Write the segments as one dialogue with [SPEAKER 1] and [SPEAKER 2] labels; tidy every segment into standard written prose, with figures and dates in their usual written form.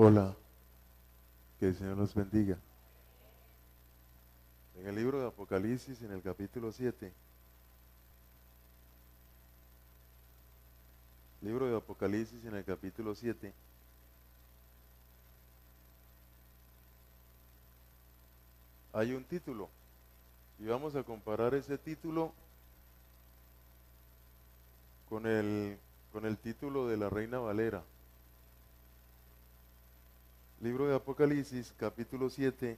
[SPEAKER 1] Hola, que el Señor los bendiga. En el libro de Apocalipsis, en el capítulo 7, libro de Apocalipsis en el capítulo 7, hay un título, y vamos a comparar ese título con el título de la Reina Valera. Libro de Apocalipsis, capítulo 7,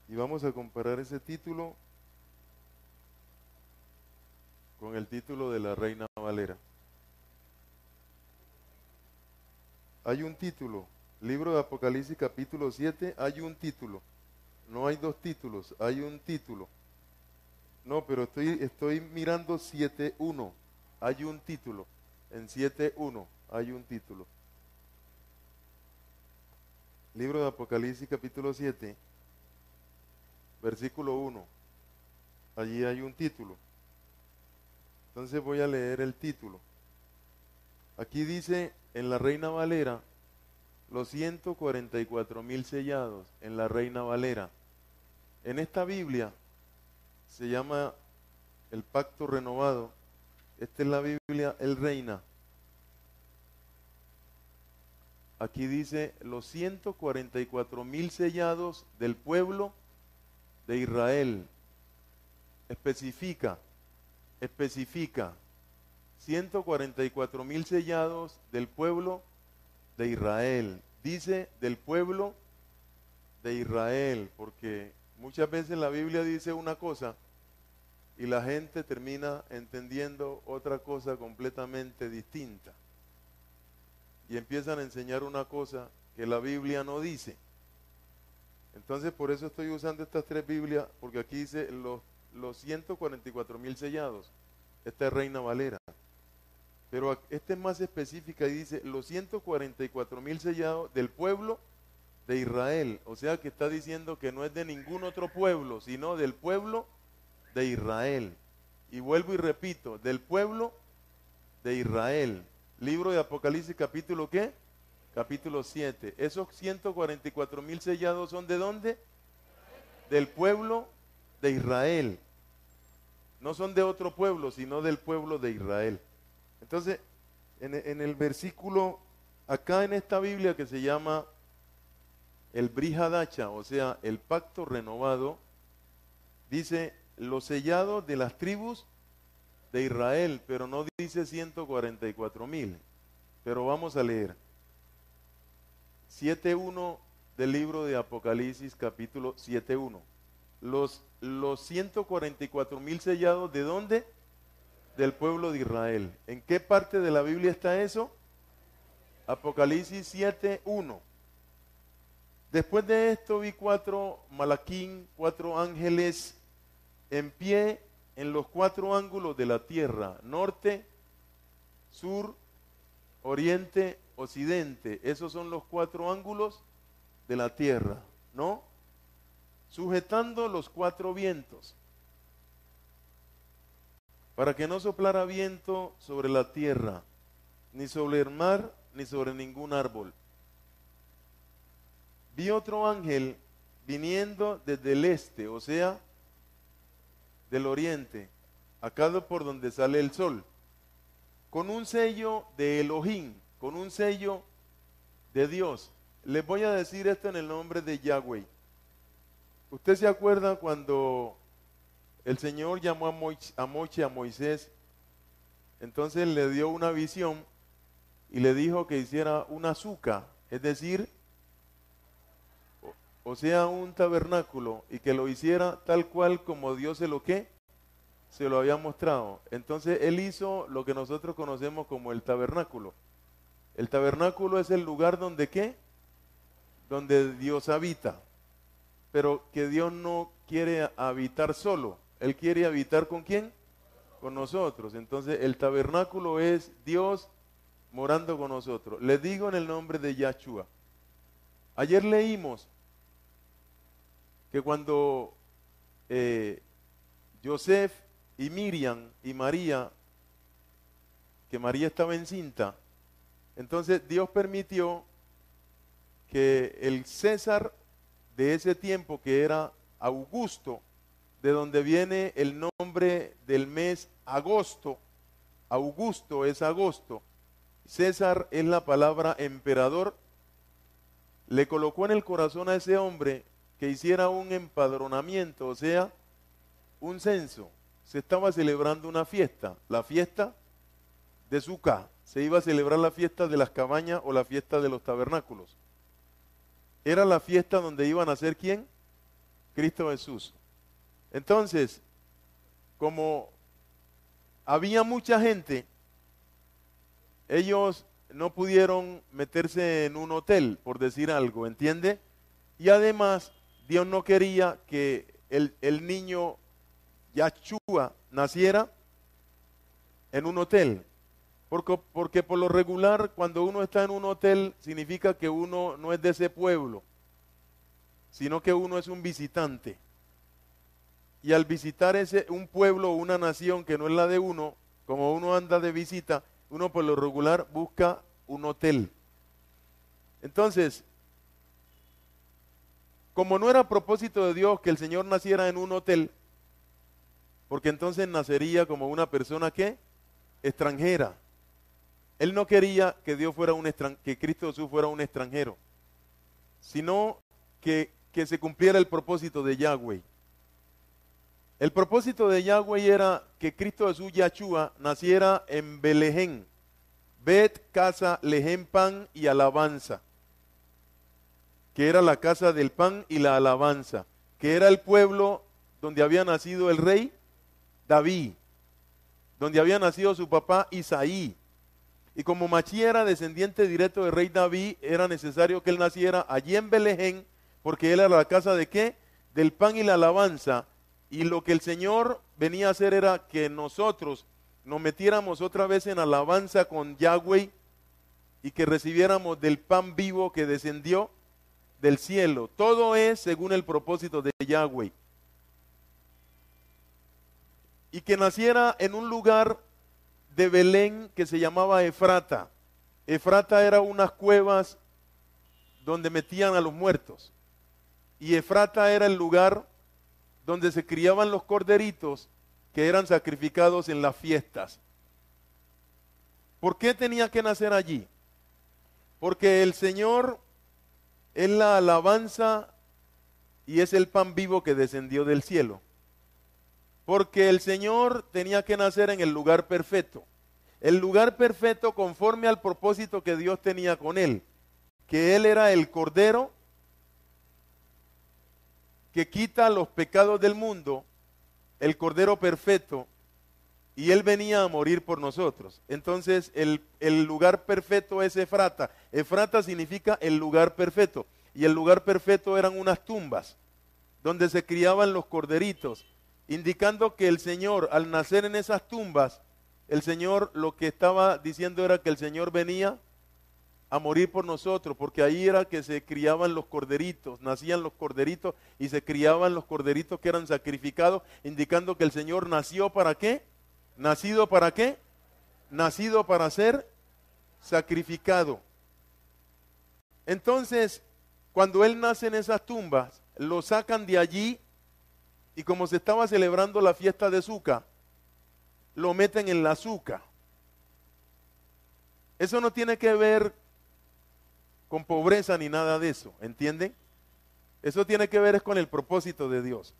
[SPEAKER 1] y vamos a comparar ese título con el título de la Reina Valera. Hay un título, libro de Apocalipsis capítulo 7, hay un título. No hay dos títulos, hay un título. No, pero estoy mirando 7.1. Hay un título. En 7.1 hay un título. Libro de Apocalipsis capítulo 7, versículo 1. Allí hay un título. Entonces voy a leer el título. Aquí dice en la Reina Valera, los 144.000 sellados en la Reina Valera. En esta Biblia se llama el Pacto Renovado. Esta es la Biblia, el Reina. Aquí dice los 144.000 sellados del pueblo de Israel. Especifica. 144.000 sellados del pueblo de Israel. Dice del pueblo de Israel, porque muchas veces la Biblia dice una cosa y la gente termina entendiendo otra cosa completamente distinta. Y empiezan a enseñar una cosa que la Biblia no dice. Entonces por eso estoy usando estas tres Biblias, porque aquí dice los 144.000 sellados. Esta es Reina Valera. Pero esta es más específica y dice los 144.000 sellados del pueblo de Israel. O sea que está diciendo que no es de ningún otro pueblo, sino del pueblo de Israel. Y vuelvo y repito, del pueblo de Israel. Libro de Apocalipsis capítulo ¿qué? Capítulo 7. Esos 144.000 sellados son ¿de dónde? Del pueblo de Israel. No son de otro pueblo, sino del pueblo de Israel. Entonces, en el versículo, acá en esta Biblia que se llama el Brit Hadacha, o sea, el pacto renovado, dice los sellados de las tribus de Israel, pero no dice 144.000. Pero vamos a leer 7.1 del libro de Apocalipsis, capítulo 7.1. Los 144.000 sellados, ¿de dónde? Del pueblo de Israel. ¿En qué parte de la Biblia está eso? Apocalipsis 7.1. Después de esto vi cuatro ángeles en pie en los cuatro ángulos de la tierra, norte, sur, oriente, occidente. Esos son los cuatro ángulos de la tierra, ¿no? Sujetando los cuatro vientos, para que no soplara viento sobre la tierra, ni sobre el mar, ni sobre ningún árbol. Vi otro ángel viniendo desde el este, o sea, del oriente, acá por donde sale el sol, con un sello de Elohim, con un sello de Dios. Les voy a decir esto en el nombre de Yahweh. ¿Usted se acuerda cuando el Señor llamó a Moisés? Entonces le dio una visión y le dijo que hiciera un azúcar, es decir, o sea, un tabernáculo, y que lo hiciera tal cual como Dios se lo había mostrado. Entonces él hizo lo que nosotros conocemos como el tabernáculo. El tabernáculo es el lugar donde ¿qué? Donde Dios habita. Pero que Dios no quiere habitar solo. Él quiere habitar ¿con quién? Con nosotros. Entonces el tabernáculo es Dios morando con nosotros. Les digo en el nombre de Yahshua. Ayer leímos que cuando Joseph y Miriam y María que María estaba encinta. Entonces Dios permitió que el César de ese tiempo, que era Augusto, de donde viene el nombre del mes agosto, Augusto es agosto, César es la palabra emperador, le colocó en el corazón a ese hombre que hiciera un empadronamiento, o sea, un censo. Se estaba celebrando una fiesta, la fiesta de Sukkah. Se iba a celebrar la fiesta de las cabañas o la fiesta de los tabernáculos. Era la fiesta donde iban a ser ¿quién? Cristo Jesús. Entonces, como había mucha gente, ellos no pudieron meterse en un hotel, por decir algo, ¿entiende? Y además, Dios no quería que el niño Yahshua naciera en un hotel. Porque por lo regular, cuando uno está en un hotel, significa que uno no es de ese pueblo, sino que uno es un visitante. Y al visitar un pueblo o una nación que no es la de uno, como uno anda de visita, uno por lo regular busca un hotel. Entonces, como no era propósito de Dios que el Señor naciera en un hotel, porque entonces nacería como una persona que extranjera. Él no quería que Dios fuera que Cristo Jesús fuera un extranjero, sino que se cumpliera el propósito de Yahweh. El propósito de Yahweh era que Cristo Jesús Yahshua naciera en Belején, Bet, casa, Lehem, pan y alabanza, que era la casa del pan y la alabanza, que era el pueblo donde había nacido el rey David, donde había nacido su papá Isaí. Y como Machí era descendiente directo del rey David, era necesario que él naciera allí en Belején, porque él era la casa de ¿qué? Del pan y la alabanza. Y lo que el Señor venía a hacer era que nosotros nos metiéramos otra vez en alabanza con Yahweh y que recibiéramos del pan vivo que descendió del cielo. Todo es según el propósito de Yahweh. Y que naciera en un lugar de Belén que se llamaba Efrata. Efrata era unas cuevas donde metían a los muertos. Y Efrata era el lugar donde se criaban los corderitos que eran sacrificados en las fiestas. ¿Por qué tenía que nacer allí? Porque el Señor es la alabanza y es el pan vivo que descendió del cielo. Porque el Señor tenía que nacer en el lugar perfecto. El lugar perfecto conforme al propósito que Dios tenía con él. Que él era el Cordero que quita los pecados del mundo, el Cordero perfecto, y él venía a morir por nosotros. Entonces el lugar perfecto es Efrata. Efrata significa el lugar perfecto. Y el lugar perfecto eran unas tumbas donde se criaban los corderitos, indicando que el Señor, al nacer en esas tumbas, el Señor lo que estaba diciendo era que el Señor venía a morir por nosotros, porque ahí era que se criaban los corderitos, nacían los corderitos y se criaban los corderitos que eran sacrificados, indicando que el Señor nació ¿para qué? ¿Nacido para qué? Nacido para ser sacrificado. Entonces, cuando Él nace en esas tumbas, lo sacan de allí y como se estaba celebrando la fiesta de Sukkah, lo meten en la Sukkah. Eso no tiene que ver con pobreza ni nada de eso, ¿entienden? Eso tiene que ver es con el propósito de Dios.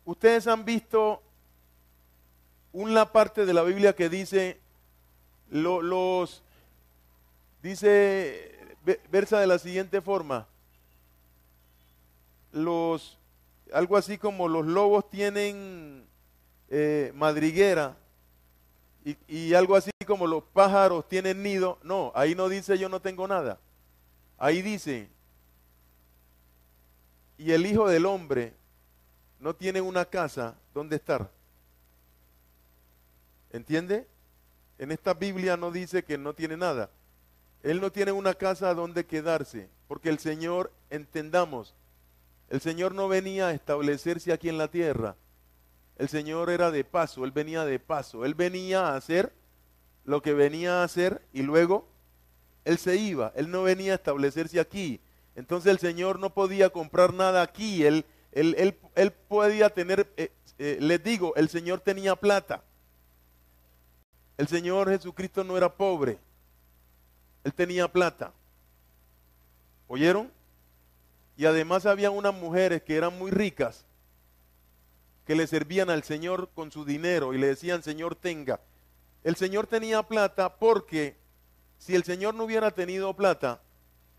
[SPEAKER 1] Ustedes han visto una parte de la Biblia que dice, versa de la siguiente forma, algo así como los lobos tienen madriguera y algo así como los pájaros tienen nido. No, ahí no dice yo no tengo nada. Ahí dice, y el Hijo del Hombre no tiene una casa donde estar. ¿Entiende? En esta Biblia no dice que no tiene nada. Él no tiene una casa donde quedarse, porque el Señor, entendamos, el Señor no venía a establecerse aquí en la tierra. El Señor era de paso, Él venía de paso. Él venía a hacer lo que venía a hacer y luego él se iba, él no venía a establecerse aquí. Entonces el Señor no podía comprar nada aquí, él podía tener, les digo, el Señor tenía plata. El Señor Jesucristo no era pobre, él tenía plata. ¿Oyeron? Y además había unas mujeres que eran muy ricas, que le servían al Señor con su dinero y le decían, Señor, tenga. El Señor tenía plata porque si el Señor no hubiera tenido plata,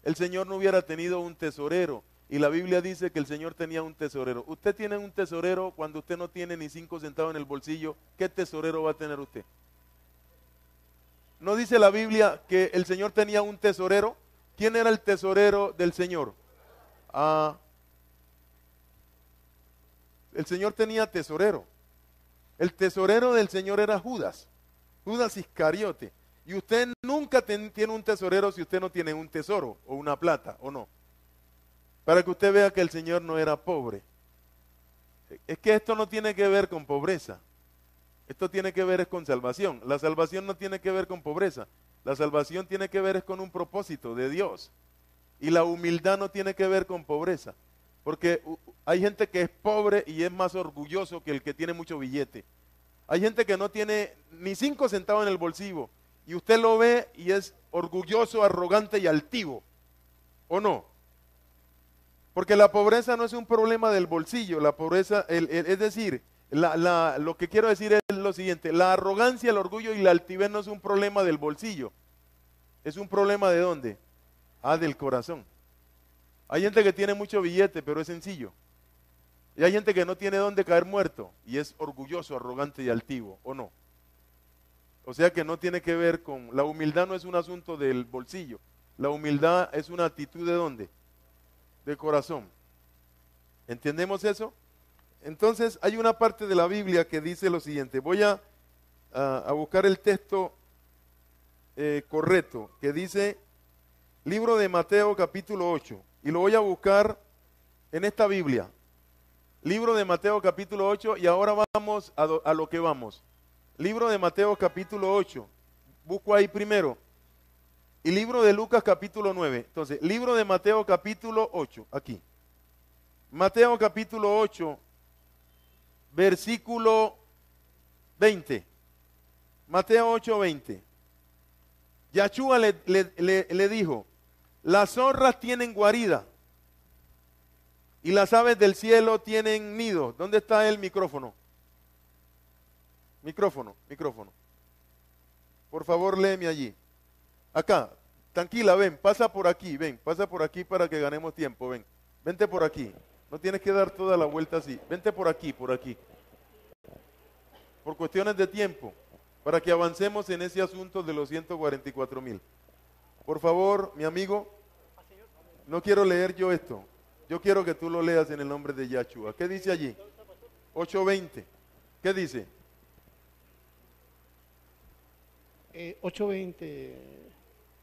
[SPEAKER 1] el Señor no hubiera tenido un tesorero. Y la Biblia dice que el Señor tenía un tesorero. Usted tiene un tesorero cuando usted no tiene ni 5 centavos en el bolsillo. ¿Qué tesorero va a tener usted? ¿No dice la Biblia que el Señor tenía un tesorero? ¿Quién era el tesorero del Señor? Ah, el Señor tenía tesorero. El tesorero del Señor era Judas. Judas Iscariote. Y usted nunca tiene un tesorero si usted no tiene un tesoro o una plata, ¿o no? Para que usted vea que el Señor no era pobre. Es que esto no tiene que ver con pobreza. Esto tiene que ver es con salvación. La salvación no tiene que ver con pobreza. La salvación tiene que ver es con un propósito de Dios. Y la humildad no tiene que ver con pobreza. Porque hay gente que es pobre y es más orgulloso que el que tiene mucho billete. Hay gente que no tiene ni 5 centavos en el bolsillo. Y usted lo ve y es orgulloso, arrogante y altivo. ¿O no? Porque la pobreza no es un problema del bolsillo. La pobreza, es decir, lo que quiero decir es lo siguiente. La arrogancia, el orgullo y la altivez no es un problema del bolsillo. Es un problema ¿de dónde? Ah, del corazón. Hay gente que tiene mucho billete, pero es sencillo. Y hay gente que no tiene dónde caer muerto y es orgulloso, arrogante y altivo, ¿o no? O sea que no tiene que ver con... La humildad no es un asunto del bolsillo. La humildad es una actitud ¿de dónde? De corazón. ¿Entendemos eso? Entonces hay una parte de la Biblia que dice lo siguiente. Voy a buscar el texto correcto, que dice libro de Mateo capítulo 8. Y lo voy a buscar en esta Biblia. Libro de Mateo capítulo 8 y ahora vamos a lo que vamos. Libro de Mateo capítulo 8. Busco ahí primero. Y libro de Lucas capítulo 9. Entonces, libro de Mateo capítulo 8, aquí. Mateo capítulo 8, versículo 20. Mateo 8, 20. Yahshua le dijo, las zorras tienen guarida y las aves del cielo tienen nido. ¿Dónde está el micrófono? Micrófono. Por favor, léeme allí. Acá, tranquila, ven, pasa por aquí para que ganemos tiempo, ven. Vente por aquí. No tienes que dar toda la vuelta así. Vente por aquí. Por cuestiones de tiempo, para que avancemos en ese asunto de los 144,000. Por favor, mi amigo, no quiero leer yo esto. Yo quiero que tú lo leas en el nombre de Yahshua. ¿Qué dice allí? 8:20. ¿Qué dice?
[SPEAKER 2] 8:20.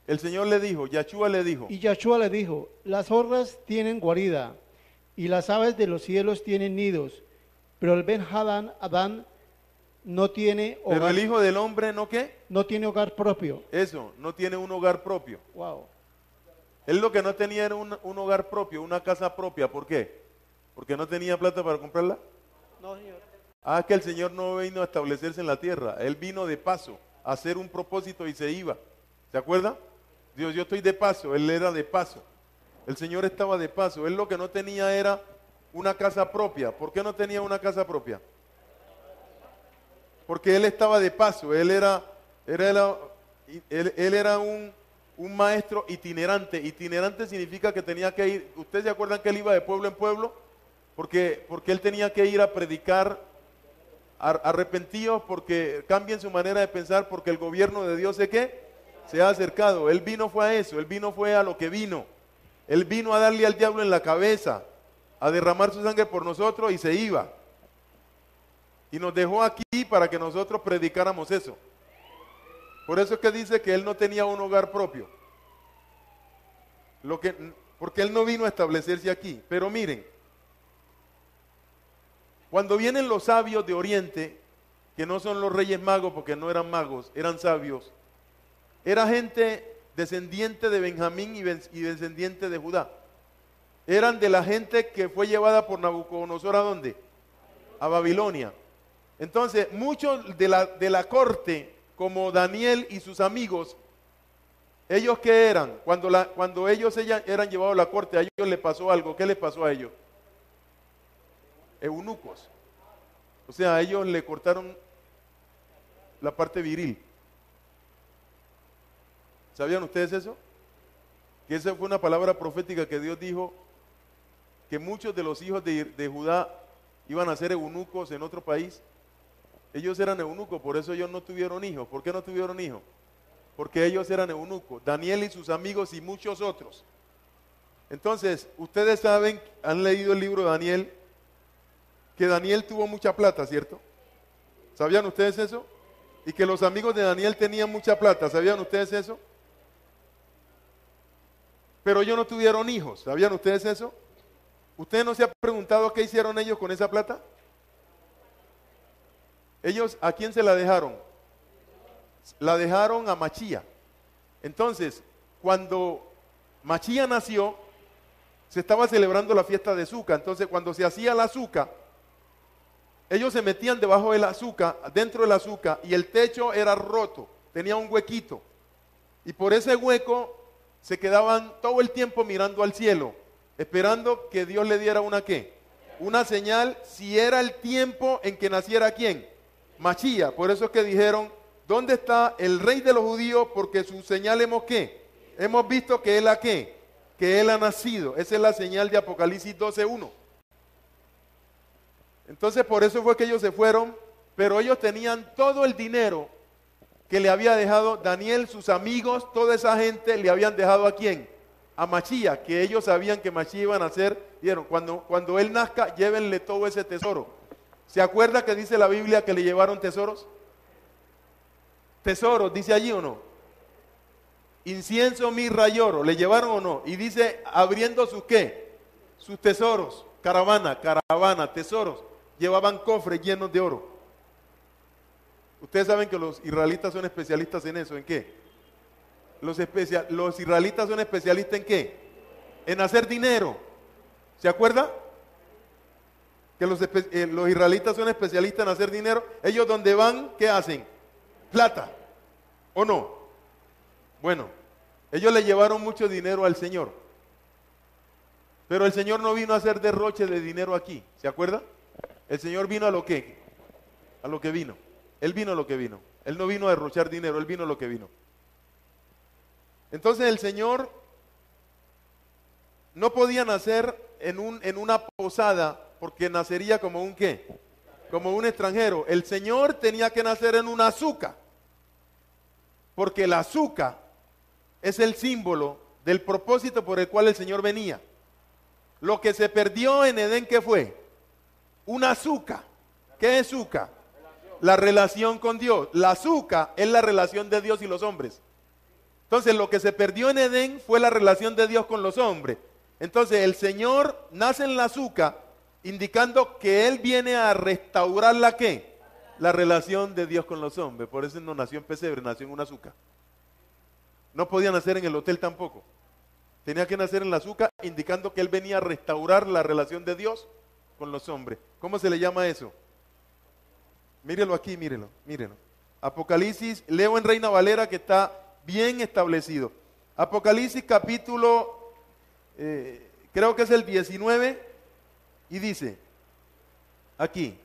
[SPEAKER 1] El Señor le dijo, Yahshua le dijo.
[SPEAKER 2] Y Yahshua le dijo, las zorras tienen guarida y las aves de los cielos tienen nidos, pero el Adán no tiene hogar.
[SPEAKER 1] Pero el Hijo del Hombre, ¿no qué?
[SPEAKER 2] No tiene hogar propio.
[SPEAKER 1] Eso, no tiene un hogar propio.
[SPEAKER 2] Wow.
[SPEAKER 1] Él lo que no tenía era un hogar propio, una casa propia. ¿Por qué? ¿Porque no tenía plata para comprarla?
[SPEAKER 2] No, señor.
[SPEAKER 1] Ah, que el Señor no vino a establecerse en la tierra. Él vino de paso, a hacer un propósito y se iba. ¿Se acuerda? Dios, yo estoy de paso. Él era de paso. El Señor estaba de paso. Él lo que no tenía era una casa propia. ¿Por qué no tenía una casa propia? Porque Él estaba de paso. Él era un maestro itinerante. Itinerante significa que tenía que ir. ¿Ustedes se acuerdan que Él iba de pueblo en pueblo? Porque Él tenía que ir a predicar. Arrepentidos porque cambien su manera de pensar, porque el gobierno de Dios se ha acercado. Él vino fue a eso, Él vino fue a lo que vino. Él vino a darle al diablo en la cabeza, a derramar su sangre por nosotros y se iba. Y nos dejó aquí para que nosotros predicáramos eso. Por eso es que dice que Él no tenía un hogar propio. Porque Él no vino a establecerse aquí. Pero miren, cuando vienen los sabios de Oriente, que no son los reyes magos porque no eran magos, eran sabios. Era gente descendiente de Benjamín y descendiente de Judá. Eran de la gente que fue llevada por Nabucodonosor ¿a dónde? A Babilonia. Entonces, muchos de la corte, como Daniel y sus amigos, ¿ellos qué eran? Cuando ellos eran llevados a la corte, a ellos les pasó algo. ¿Qué les pasó a ellos? Eunucos. O sea, a ellos le cortaron la parte viril. ¿Sabían ustedes eso? Que esa fue una palabra profética que Dios dijo, que muchos de los hijos de Judá iban a ser eunucos en otro país. Ellos eran eunucos, por eso ellos no tuvieron hijos. ¿Por qué no tuvieron hijos? Porque ellos eran eunucos, Daniel y sus amigos y muchos otros. Entonces, ustedes saben, han leído el libro de Daniel, que Daniel tuvo mucha plata, ¿cierto? ¿Sabían ustedes eso? Y que los amigos de Daniel tenían mucha plata, ¿sabían ustedes eso? Pero ellos no tuvieron hijos, ¿sabían ustedes eso? ¿Ustedes no se han preguntado qué hicieron ellos con esa plata? Ellos, ¿a quién se la dejaron? La dejaron a Machía. Entonces, cuando Machía nació, se estaba celebrando la fiesta de Sukkot. Entonces, cuando se hacía la Sukkot, ellos se metían debajo de la Sukkot, dentro de la Sukkot, y el techo era roto, tenía un huequito. Y por ese hueco se quedaban todo el tiempo mirando al cielo, esperando que Dios le diera una ¿qué? Una señal, si era el tiempo en que naciera ¿quién? Machía. Por eso es que dijeron, ¿dónde está el rey de los judíos? Porque su señal hemos ¿qué? Hemos visto que él ha ¿qué? Que él ha nacido. Esa es la señal de Apocalipsis 12:1. Entonces por eso fue que ellos se fueron, pero ellos tenían todo el dinero que le había dejado Daniel, sus amigos, toda esa gente le habían dejado ¿a quién? A Machía, que ellos sabían que Machía iba a nacer. Dijeron, cuando él nazca, llévenle todo ese tesoro. ¿Se acuerda que dice la Biblia que le llevaron tesoros? Tesoros, dice allí o no. Incienso, mirra y oro, ¿le llevaron o no? Y dice, abriendo sus ¿qué? Sus tesoros, caravana, tesoros. Llevaban cofres llenos de oro. Ustedes saben que los israelitas son especialistas en eso, ¿en qué? Los israelitas son especialistas ¿en qué? En hacer dinero. ¿Se acuerda? Que los israelitas son especialistas en hacer dinero. Ellos donde van, ¿qué hacen? Plata. ¿O no? Bueno, ellos le llevaron mucho dinero al Señor. Pero el Señor no vino a hacer derroche de dinero aquí. ¿Se acuerda? El Señor vino a lo que? A lo que vino. Él vino a lo que vino. Él no vino a derrochar dinero, Él vino a lo que vino. Entonces el Señor no podía nacer en una posada porque nacería como un ¿qué? Como un extranjero. El Señor tenía que nacer en una azúcar, porque la azúcar es el símbolo del propósito por el cual el Señor venía. Lo que se perdió en Edén, ¿qué fue? Una azúcar. ¿Qué es azúcar? La relación con Dios. La azúcar es la relación de Dios y los hombres. Entonces lo que se perdió en Edén fue la relación de Dios con los hombres. Entonces el Señor nace en la azúcar, indicando que Él viene a restaurar la ¿qué? La relación de Dios con los hombres. Por eso no nació en pesebre, nació en una azúcar. No podía nacer en el hotel tampoco. Tenía que nacer en la azúcar, indicando que Él venía a restaurar la relación de Dios con los hombres. ¿Cómo se le llama eso? Mírelo aquí, mírelo. Apocalipsis, leo en Reina Valera que está bien establecido. Apocalipsis capítulo, creo que es el 19, y dice, aquí,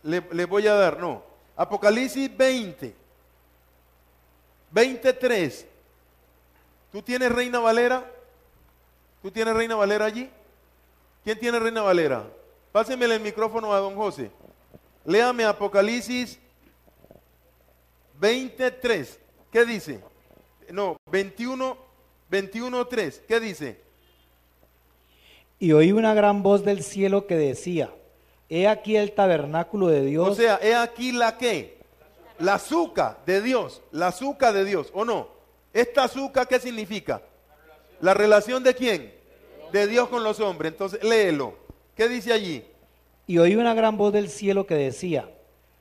[SPEAKER 1] le voy a dar, no, Apocalipsis 23. ¿Tú tienes Reina Valera? ¿Tú tienes Reina Valera allí? ¿Quién tiene Reina Valera? Pásenmele el micrófono a don José. Léame Apocalipsis 23. ¿Qué dice? No, 21:3. ¿Qué dice?
[SPEAKER 3] Y oí una gran voz del cielo que decía, he aquí el tabernáculo de Dios.
[SPEAKER 1] O sea, he aquí la ¿qué? La azúcar de Dios. La azúcar de Dios, ¿o no? ¿Esta azúcar qué significa? La relación de quién? De Dios con los hombres. Entonces, léelo. ¿Qué dice allí?
[SPEAKER 3] Y oí una gran voz del cielo que decía,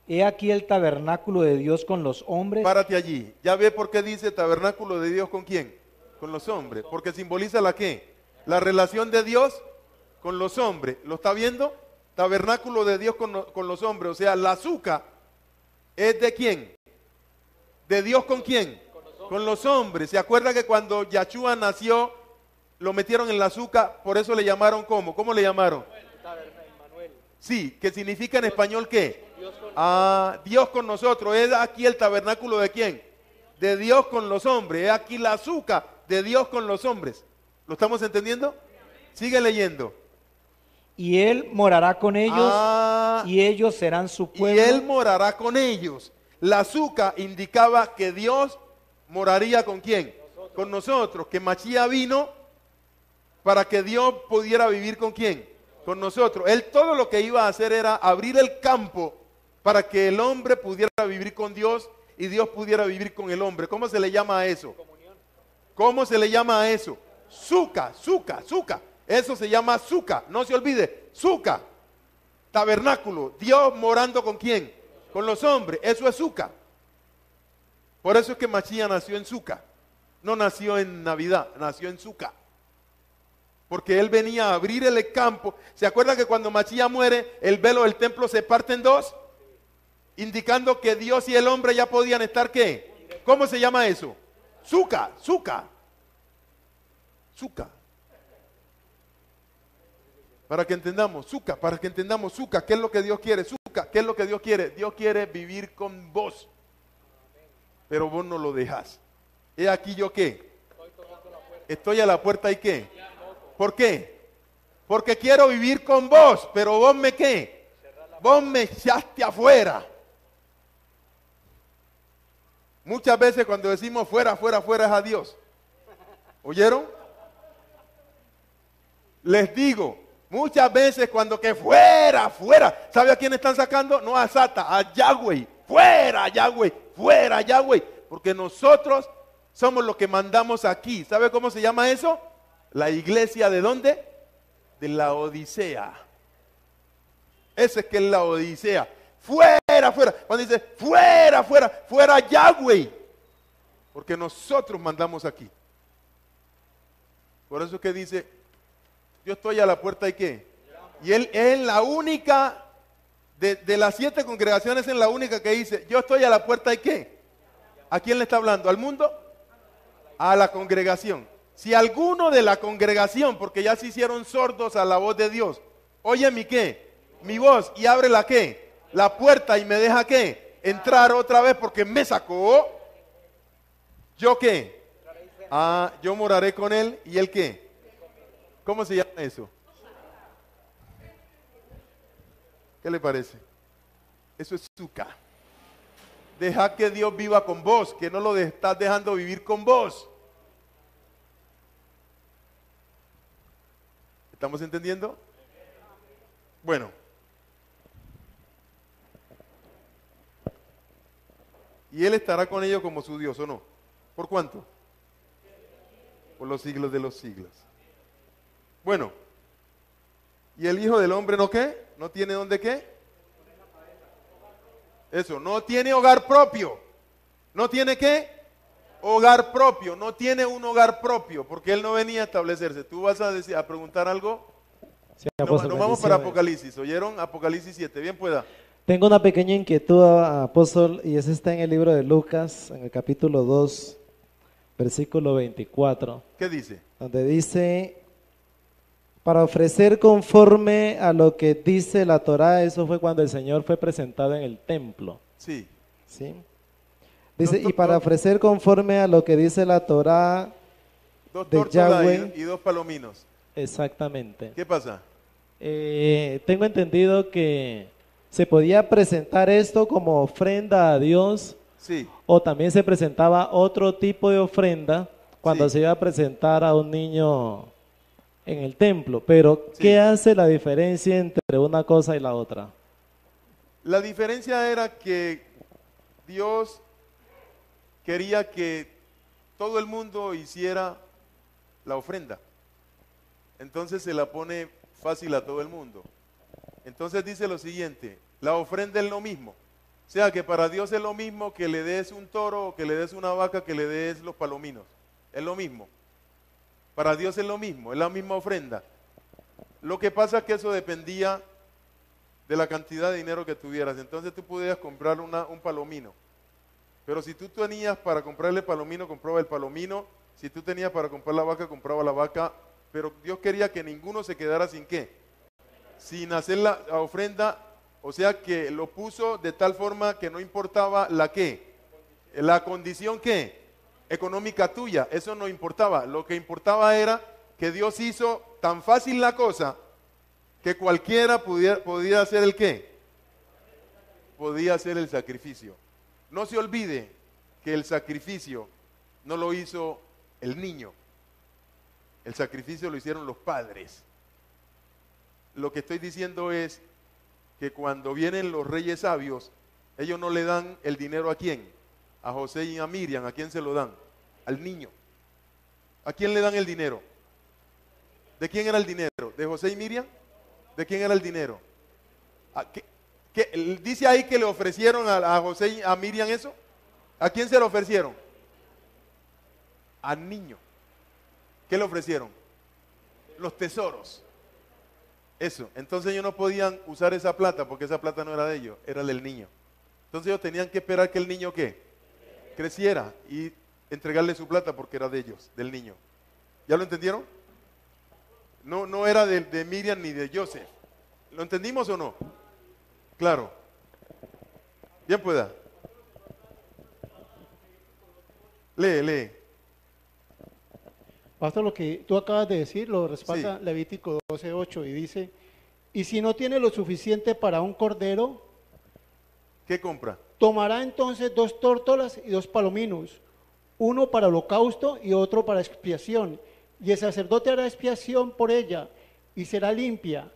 [SPEAKER 3] he aquí el tabernáculo de Dios con los hombres.
[SPEAKER 1] Párate allí. ¿Ya ve por qué dice tabernáculo de Dios con quién? Con los hombres. Porque simboliza la qué? La relación de Dios con los hombres. ¿Lo está viendo? Tabernáculo de Dios con los hombres. O sea, la azúcar es de quién? ¿De Dios con quién? Con los hombres. ¿Se acuerda que cuando Yahshua nació, lo metieron en la azúcar? Por eso le llamaron ¿cómo? ¿Cómo le llamaron? Sí, que significa en español ¿qué? Dios con nosotros. ¿Es aquí el tabernáculo de quién? De Dios con los hombres. Es aquí la azúcar de Dios con los hombres. ¿Lo estamos entendiendo? Sigue leyendo.
[SPEAKER 3] Y él morará con ellos y ellos serán su pueblo.
[SPEAKER 1] Y él morará con ellos. La azúcar indicaba que Dios moraría con quién? Con nosotros. Que Mashiach vino para que Dios pudiera vivir con quién? Con nosotros. Él todo lo que iba a hacer era abrir el campo para que el hombre pudiera vivir con Dios y Dios pudiera vivir con el hombre. ¿Cómo se le llama a eso? ¿Cómo se le llama a eso? Suca. Eso se llama suca. No se olvide, suca. Tabernáculo. Dios morando con quién? Con los hombres. Eso es suca. Por eso es que Mashiach nació en suca. No nació en Navidad, nació en suca. Porque él venía a abrir el campo. ¿Se acuerda que cuando Mashiach muere, el velo del templo se parte en dos? Indicando que Dios y el hombre ya podían estar ¿qué? ¿Cómo se llama eso? Suca. Para que entendamos, suca, ¿qué es lo que Dios quiere? Suca, ¿qué es lo que Dios quiere? Dios quiere vivir con vos. Pero vos no lo dejás. ¿He aquí yo qué? Estoy a la puerta y ¿qué? ¿Por qué? Porque quiero vivir con vos, pero vos me ¿qué? Vos me echaste afuera. Muchas veces cuando decimos fuera es a Dios. ¿Oyeron? Les digo, muchas veces cuando que fuera, ¿sabe a quién están sacando? No a Sata, a Yahweh. Fuera Yahweh. Porque nosotros somos los que mandamos aquí. ¿Sabe cómo se llama eso? La iglesia ¿de dónde? De la Odisea. Ese es que es la Odisea. Fuera. Cuando dice fuera Yahweh. Porque nosotros mandamos aquí. Por eso es que dice, yo estoy a la puerta y ¿qué? Y él es la única, de las 7 congregaciones es la única que dice, yo estoy a la puerta y ¿qué? ¿A quién le está hablando? ¿Al mundo? A la congregación. Si alguno de la congregación, porque ya se hicieron sordos a la voz de Dios, oye mi ¿qué? Mi voz y abre la ¿qué? La puerta y me deja ¿qué? Entrar otra vez porque me sacó. ¿Yo qué? Yo moraré con él y él ¿qué? ¿Cómo se llama eso? ¿Qué le parece? Eso es suca. Deja que Dios viva con vos, que no lo estás dejando vivir con vos. ¿Estamos entendiendo? Bueno. Y él estará con ellos como su Dios, ¿o no? ¿Por cuánto? Por los siglos de los siglos. Bueno. ¿Y el Hijo del Hombre no qué? ¿No tiene dónde qué? Eso, no tiene hogar propio. ¿No tiene qué? Hogar propio. No tiene un hogar propio, porque él no venía a establecerse. ¿Tú vas a preguntar algo?
[SPEAKER 4] Sí,
[SPEAKER 1] Nos
[SPEAKER 4] apóstol,
[SPEAKER 1] vamos para
[SPEAKER 4] bendiciones.
[SPEAKER 1] Apocalipsis. ¿Oyeron? Apocalipsis 7. Bien pueda.
[SPEAKER 4] Tengo una pequeña inquietud, apóstol, y esa está en el libro de Lucas, en el capítulo 2, versículo 24,
[SPEAKER 1] ¿Qué dice?
[SPEAKER 4] donde dice, para ofrecer conforme a lo que dice la Torá. Eso fue cuando el Señor fue presentado en el templo,
[SPEAKER 1] Sí.
[SPEAKER 4] ¿sí? Dice,
[SPEAKER 1] Dos
[SPEAKER 4] y para ofrecer conforme a lo que dice la Torá
[SPEAKER 1] 2
[SPEAKER 4] de
[SPEAKER 1] tórtolas
[SPEAKER 4] Yahweh.
[SPEAKER 1] y 2 palominos.
[SPEAKER 4] Exactamente.
[SPEAKER 1] ¿Qué pasa?
[SPEAKER 4] Tengo entendido que se podía presentar esto como ofrenda a Dios,
[SPEAKER 1] Sí.
[SPEAKER 4] o también se presentaba otro tipo de ofrenda cuando
[SPEAKER 1] Sí.
[SPEAKER 4] se iba a presentar a un niño en el templo. Pero,
[SPEAKER 1] Sí.
[SPEAKER 4] ¿qué hace la diferencia entre una cosa y la otra?
[SPEAKER 1] La diferencia era que Dios quería que todo el mundo hiciera la ofrenda. Entonces se la pone fácil a todo el mundo. Entonces dice lo siguiente, la ofrenda es lo mismo. O sea que para Dios es lo mismo que le des un toro, o que le des una vaca, que le des los palominos. Es lo mismo. Para Dios es lo mismo, es la misma ofrenda. Lo que pasa es que eso dependía de la cantidad de dinero que tuvieras. Entonces tú podías comprar un palomino. Pero si tú tenías para comprarle palomino, compraba el palomino. Si tú tenías para comprar la vaca, compraba la vaca. Pero Dios quería que ninguno se quedara sin ¿qué? Sin hacer la ofrenda. O sea que lo puso de tal forma que no importaba la ¿qué? La condición ¿qué? Económica tuya. Eso no importaba. Lo que importaba era que Dios hizo tan fácil la cosa que cualquiera podía hacer el ¿qué? Podía hacer el sacrificio. No se olvide que el sacrificio no lo hizo el niño. El sacrificio lo hicieron los padres. Lo que estoy diciendo es que cuando vienen los reyes sabios, ellos no le dan el dinero ¿a quién? A José y a Miriam. ¿A quién se lo dan? Al niño. ¿A quién le dan el dinero? ¿De quién era el dinero? ¿De José y Miriam? ¿De quién era el dinero? ¿Dice ahí que le ofrecieron a José y a Miriam eso? ¿A quién se lo ofrecieron? Al niño. ¿Qué le ofrecieron? Los tesoros. Eso. Entonces ellos no podían usar esa plata porque esa plata no era de ellos, era del niño. Entonces ellos tenían que esperar que el niño ¿qué? Creciera y entregarle su plata porque era de ellos, del niño. ¿Ya lo entendieron? No era de Miriam ni de Joseph. ¿Lo entendimos o no? Claro. Bien pueda. Lee.
[SPEAKER 2] Basta lo que tú acabas de decir, lo respalda
[SPEAKER 1] Sí.
[SPEAKER 2] Levítico 12:8 y dice, y si no tiene lo suficiente para un cordero,
[SPEAKER 1] ¿Qué compra?
[SPEAKER 2] tomará entonces 2 tórtolas y 2 palominos, uno para holocausto y otro para expiación, y el sacerdote hará expiación por ella, y será limpia,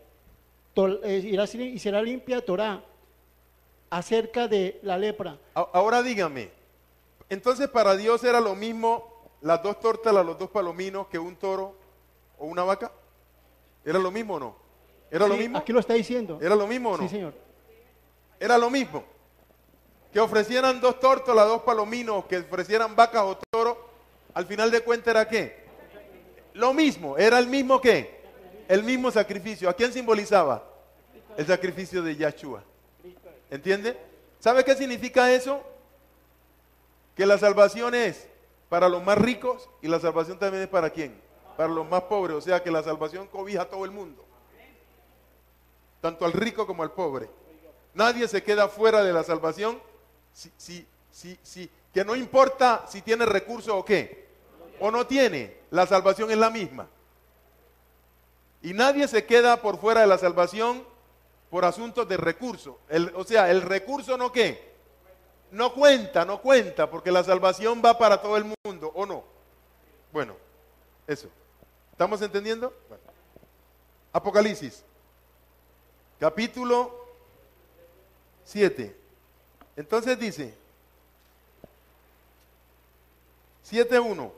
[SPEAKER 2] y será limpia Torá, acerca de la lepra.
[SPEAKER 1] Ahora dígame, entonces para Dios era lo mismo las 2 tórtolas, los 2 palominos que un toro o una vaca. ¿Era lo mismo o no? ¿Era lo
[SPEAKER 2] Sí,
[SPEAKER 1] mismo?
[SPEAKER 2] aquí lo está diciendo.
[SPEAKER 1] ¿Era lo mismo o no?
[SPEAKER 2] Sí, señor.
[SPEAKER 1] Era lo mismo. Que ofrecieran 2 tórtolas, 2 palominos, que ofrecieran vacas o toros, al final de cuentas era ¿qué? Lo mismo, era el mismo ¿qué? El mismo sacrificio. ¿A quién simbolizaba? El sacrificio de Yahshua. ¿Entiende? ¿Sabe qué significa eso? Que la salvación es para los más ricos y la salvación también es ¿para quién? Para los más pobres. O sea que la salvación cobija a todo el mundo. Tanto al rico como al pobre. Nadie se queda fuera de la salvación. Que no importa si tiene recursos o qué, o no tiene, la salvación es la misma. Y nadie se queda por fuera de la salvación por asuntos de recursos. O sea, el recurso no qué, no cuenta, porque la salvación va para todo el mundo, ¿o no? Bueno, eso. ¿Estamos entendiendo? Bueno. Apocalipsis, capítulo 7. Entonces dice, 7:1.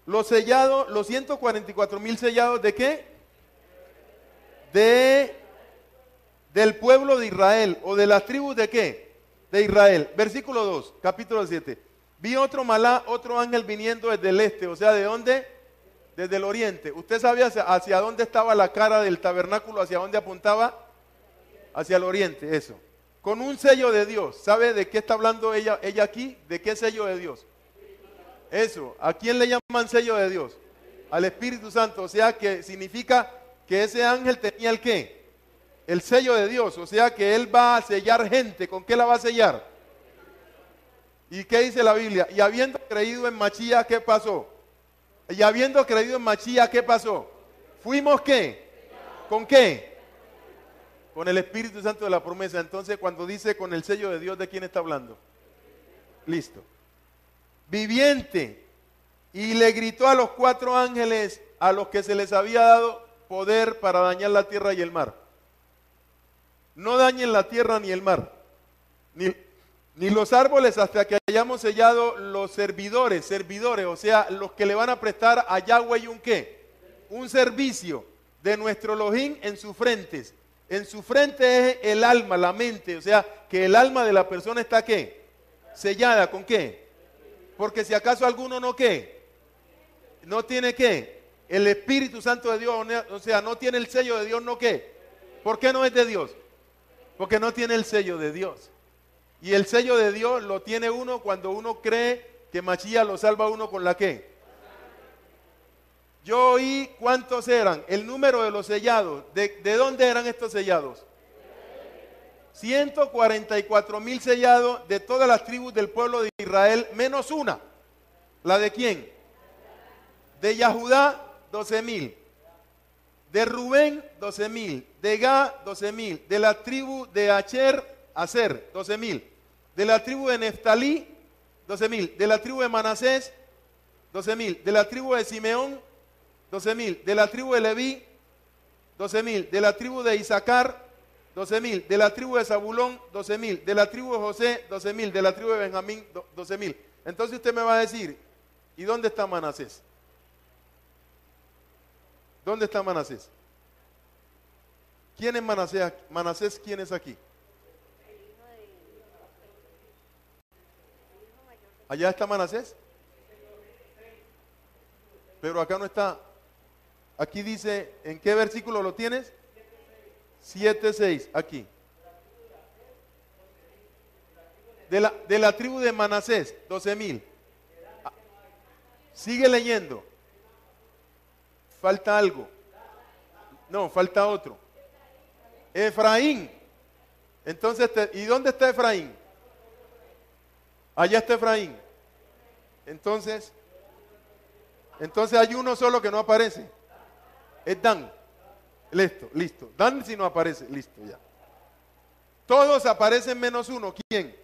[SPEAKER 1] Los sellados, los 144,000 sellados, ¿de qué? Del pueblo de Israel, o de las tribus ¿de qué? De Israel. Versículo 2, capítulo 7. Vi otro ángel viniendo desde el este, o sea, ¿de dónde? Desde el oriente. ¿Usted sabía hacia dónde estaba la cara del tabernáculo? ¿Hacia dónde apuntaba? Hacia el oriente, eso. Con un sello de Dios. ¿Sabe de qué está hablando ella aquí? ¿De qué sello de Dios? Eso. ¿A quién le llaman sello de Dios? Al Espíritu Santo. O sea que significa que ese ángel tenía el ¿qué? El sello de Dios. O sea que él va a sellar gente. ¿Con qué la va a sellar? ¿Y qué dice la Biblia? Y habiendo creído en Machía, ¿qué pasó? Y habiendo creído en Machía, ¿qué pasó? ¿Fuimos qué? ¿Con qué? Con el Espíritu Santo de la promesa. Entonces, cuando dice con el sello de Dios, ¿de quién está hablando? Listo. Viviente. Y le gritó a los 4 ángeles a los que se les había dado poder para dañar la tierra y el mar. No dañen la tierra ni el mar, ni los árboles hasta que hayamos sellado los servidores, o sea, los que le van a prestar a Yahweh un ¿qué? Un servicio. de nuestro Elohim en sus frentes. En su frente es el alma, la mente, o sea, que el alma de la persona está ¿qué? Sellada, ¿con qué? Porque si acaso alguno no ¿qué? No tiene ¿qué? El Espíritu Santo de Dios, o sea, no tiene el sello de Dios, ¿no qué? ¿Por qué no es de Dios? Porque no tiene el sello de Dios. Y el sello de Dios lo tiene uno cuando uno cree que Mashiach lo salva a uno con la ¿qué? Yo oí cuántos eran, el número de los sellados. ¿De dónde eran estos sellados? 144,000 sellados de todas las tribus del pueblo de Israel, menos una. ¿La de quién? De Yahudá, 12,000. De Rubén, 12,000. De Gad, 12,000. De la tribu de Aser, 12,000. De la tribu de Neftalí, 12,000. De la tribu de Manasés, 12,000. De la tribu de Simeón, 12,000. De la tribu de Leví, 12,000. De la tribu de Isaacar, 12,000. De la tribu de Zabulón, 12,000. De la tribu de José, 12,000. De la tribu de Benjamín, 12,000. Entonces usted me va a decir, ¿y dónde está Manasés? ¿Dónde está Manasés? ¿Quién es Manasés? Manasés, ¿quién es aquí? ¿Allá está Manasés? Pero acá no está. Aquí dice, ¿en qué versículo lo tienes? 7:6, aquí. De la tribu de Manasés, 12,000. Sigue leyendo. Falta algo. No, falta otro. Efraín. Entonces, ¿y dónde está Efraín? Allá está Efraín. Entonces hay uno solo que no aparece. Es Dan. Listo. Dan si no aparece, listo ya. Todos aparecen menos uno. ¿Quién?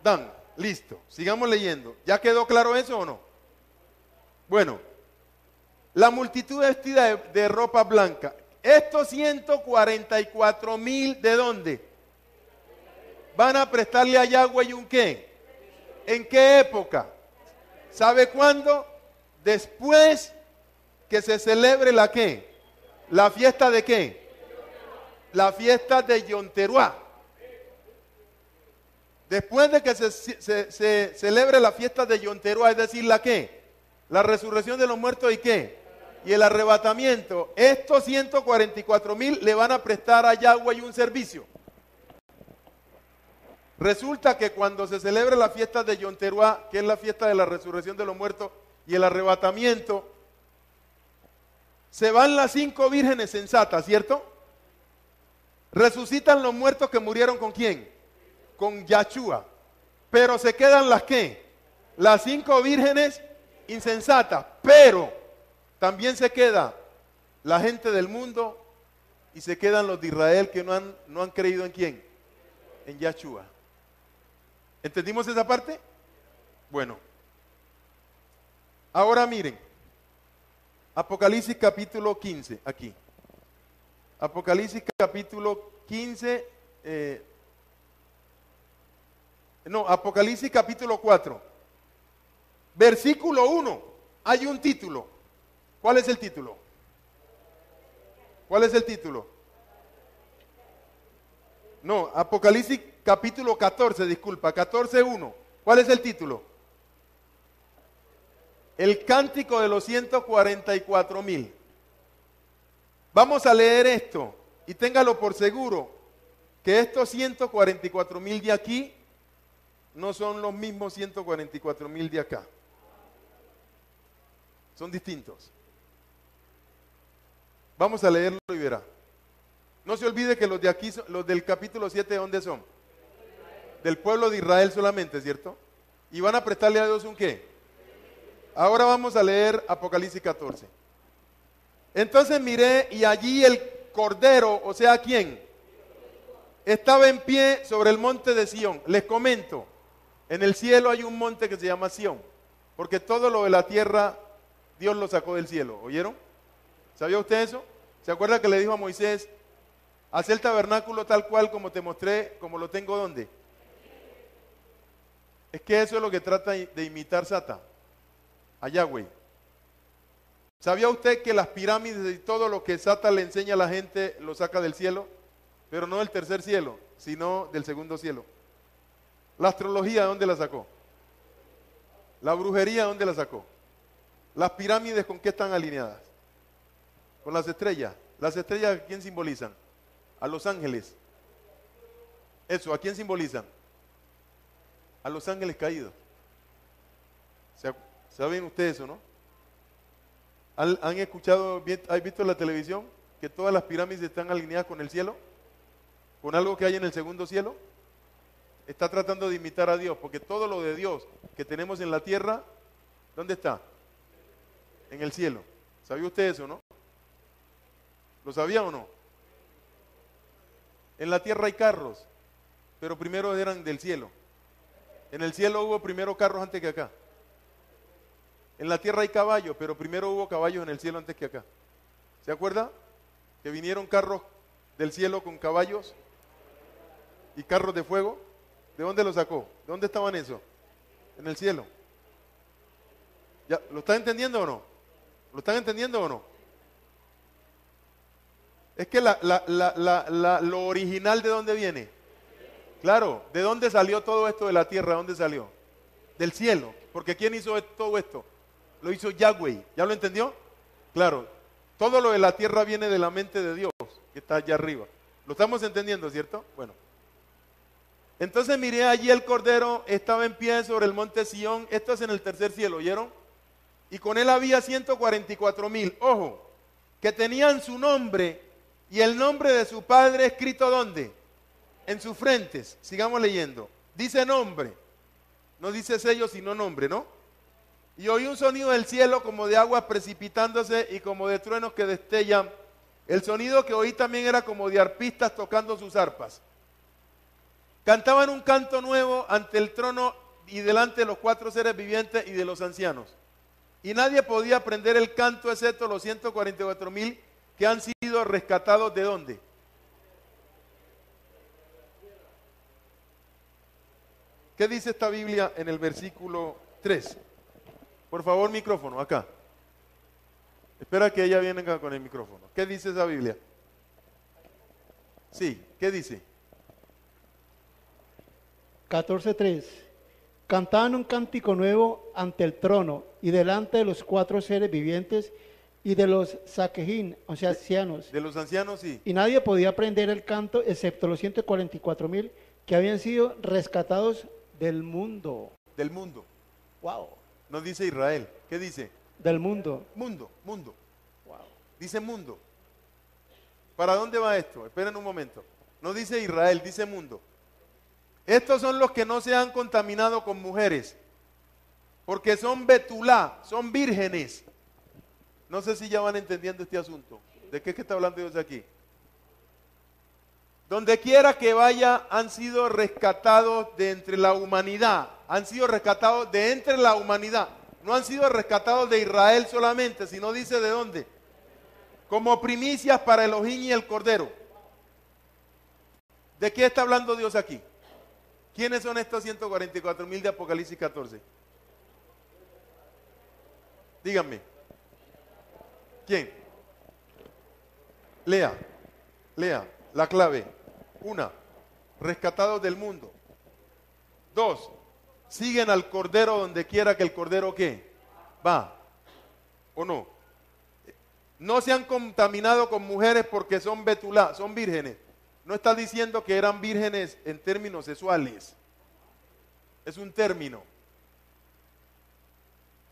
[SPEAKER 1] Dan. Listo. Sigamos leyendo. ¿Ya quedó claro eso o no? Bueno, la multitud vestida de ropa blanca. Estos 144,000, ¿de dónde? Van a prestarle a Yahweh un ¿qué? ¿En qué época? ¿Sabe cuándo? Después que se celebre la ¿qué? ¿La fiesta de qué? La fiesta de Yom Teruah. Después de que se celebre la fiesta de Yom Teruah, es decir, ¿la qué? La resurrección de los muertos y ¿qué? Y el arrebatamiento. Estos 144,000 le van a prestar a Yahweh un servicio. Resulta que cuando se celebra la fiesta de Yom Teruah, que es la fiesta de la resurrección de los muertos y el arrebatamiento, se van las 5 vírgenes sensatas, ¿cierto? Resucitan los muertos que murieron ¿con quién? Con Yahshua. Pero se quedan las ¿qué? Las 5 vírgenes insensatas. Pero también se queda la gente del mundo y se quedan los de Israel que no han creído ¿en quién? En Yahshua. ¿Entendimos esa parte? Bueno. Ahora miren. Apocalipsis capítulo 15, aquí. Apocalipsis capítulo 15. Apocalipsis capítulo 4. Versículo 1. Hay un título. ¿Cuál es el título? ¿Cuál es el título? No, Apocalipsis capítulo 14, disculpa, 14:1. ¿Cuál es el título? El cántico de los 144,000. Vamos a leer esto y téngalo por seguro que estos 144,000 de aquí no son los mismos 144,000 de acá. Son distintos. Vamos a leerlo y verá. No se olvide que los de aquí, los del capítulo 7, ¿de dónde son? Del pueblo de Israel solamente, ¿cierto? Y van a prestarle a Dios un ¿qué? Ahora vamos a leer Apocalipsis 14. Entonces miré y allí el Cordero, o sea, ¿quién? Estaba en pie sobre el monte de Sión. Les comento, en el cielo hay un monte que se llama Sión, porque todo lo de la tierra Dios lo sacó del cielo. ¿Oyeron? ¿Sabía usted eso? ¿Se acuerda que le dijo a Moisés, haz el tabernáculo tal cual como te mostré, como lo tengo ¿dónde? Es que eso es lo que trata de imitar Sata, a Yahweh. ¿Sabía usted que las pirámides y todo lo que Satan le enseña a la gente lo saca del cielo? Pero no del tercer cielo, sino del segundo cielo. La astrología, ¿de dónde la sacó? La brujería, ¿de dónde la sacó? Las pirámides, ¿con qué están alineadas? Con las estrellas. Las estrellas, ¿a quién simbolizan? A los ángeles. Eso, ¿a quién simbolizan? A los ángeles caídos. ¿Saben ustedes eso, no? ¿Han escuchado, han visto en la televisión que todas las pirámides están alineadas con el cielo? ¿Con algo que hay en el segundo cielo? Está tratando de imitar a Dios, porque todo lo de Dios que tenemos en la tierra, ¿dónde está? En el cielo. ¿Sabía usted eso, no? ¿Lo sabía o no? En la tierra hay carros, pero primero eran del cielo. En el cielo hubo primero carros antes que acá. En la tierra hay caballos, pero primero hubo caballos en el cielo antes que acá. ¿Se acuerda? Que vinieron carros del cielo con caballos y carros de fuego. ¿De dónde los sacó? ¿De dónde estaban esos? En el cielo. ¿Ya, lo están entendiendo o no? ¿Lo están entendiendo o no? Es que lo original, ¿de dónde viene? Claro, ¿de dónde salió todo esto de la tierra? ¿De dónde salió? Del cielo. Porque ¿quién hizo todo esto? Lo hizo Yahweh. ¿Ya lo entendió? Claro, todo lo de la tierra viene de la mente de Dios, que está allá arriba. ¿Lo estamos entendiendo, cierto? Bueno. Entonces miré allí el Cordero, estaba en pie sobre el monte Sión. Esto es en el tercer cielo, ¿oyeron? Y con él había 144,000, ojo, que tenían su nombre y el nombre de su padre escrito ¿dónde? En sus frentes. Sigamos leyendo. Dice nombre, no dice sello sino nombre, ¿no? Y oí un sonido del cielo como de aguas precipitándose y como de truenos que destellan. El sonido que oí también era como de arpistas tocando sus arpas. Cantaban un canto nuevo ante el trono y delante de los 4 seres vivientes y de los ancianos. Y nadie podía aprender el canto excepto los 144,000 que han sido rescatados ¿de dónde? ¿Qué dice esta Biblia en el versículo 3? Por favor, micrófono, acá. Espera que ella venga con el micrófono. ¿Qué dice esa Biblia? Sí, ¿qué dice?
[SPEAKER 2] 14:3. Cantaban un cántico nuevo ante el trono y delante de los 4 seres vivientes y de los saquejín, o sea, ancianos.
[SPEAKER 1] De los ancianos, sí.
[SPEAKER 2] Y nadie podía aprender el canto excepto los 144,000 que habían sido rescatados del mundo.
[SPEAKER 1] Del mundo.
[SPEAKER 2] Wow.
[SPEAKER 1] No dice Israel. ¿Qué dice?
[SPEAKER 2] Del mundo.
[SPEAKER 1] Mundo, mundo.
[SPEAKER 2] Wow.
[SPEAKER 1] Dice mundo. ¿Para dónde va esto? Esperen un momento. No dice Israel, dice mundo. Estos son los que no se han contaminado con mujeres, porque son betulá, son vírgenes. No sé si ya van entendiendo este asunto. ¿De qué es que está hablando Dios aquí? Donde quiera que vaya, han sido rescatados de entre la humanidad. Han sido rescatados de entre la humanidad. No han sido rescatados de Israel solamente, sino dice de dónde. Como primicias para Elohim y el Cordero. ¿De qué está hablando Dios aquí? ¿Quiénes son estos 144,000 de Apocalipsis 14? Díganme. ¿Quién? Lea la clave. 1, rescatados del mundo. 2, siguen al Cordero donde quiera que el Cordero ¿qué? Va. ¿O no? No se han contaminado con mujeres porque son betulá, son vírgenes. No está diciendo que eran vírgenes en términos sexuales. Es un término.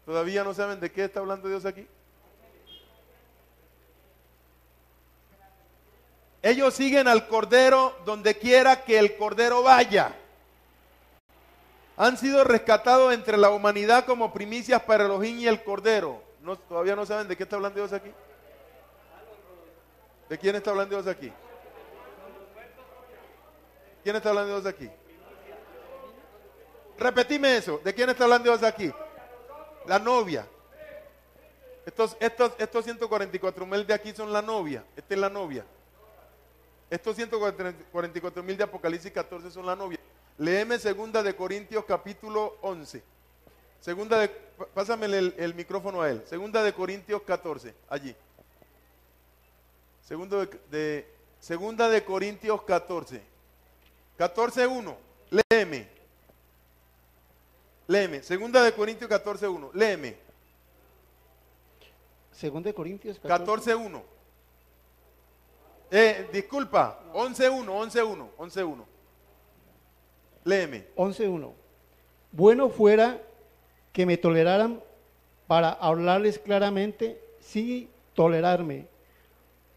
[SPEAKER 1] ¿Todavía no saben de qué está hablando Dios aquí? Ellos siguen al Cordero donde quiera que el Cordero vaya. Han sido rescatados entre la humanidad como primicias para Elohim y el Cordero. No, ¿todavía no saben de qué está hablando Dios aquí? ¿De quién está hablando Dios aquí? ¿Quién está hablando Dios aquí? Repetime eso. ¿De quién está hablando Dios aquí? La novia. Estos 144,000 de aquí son la novia. Esta es la novia. Estos 144,000 de Apocalipsis 14 son la novia. Léeme 2 de Corintios capítulo 11. 2 pásamele el micrófono a él. Segunda de Corintios 14, allí. Segunda de Corintios 14. 14:1. Léeme. Léeme. Segunda de Corintios 14:1. Léeme.
[SPEAKER 2] Segunda de Corintios
[SPEAKER 1] 14:1. Disculpa. 11:1. Léeme.
[SPEAKER 2] 11:1. Bueno fuera que me toleraran para hablarles claramente, sí tolerarme,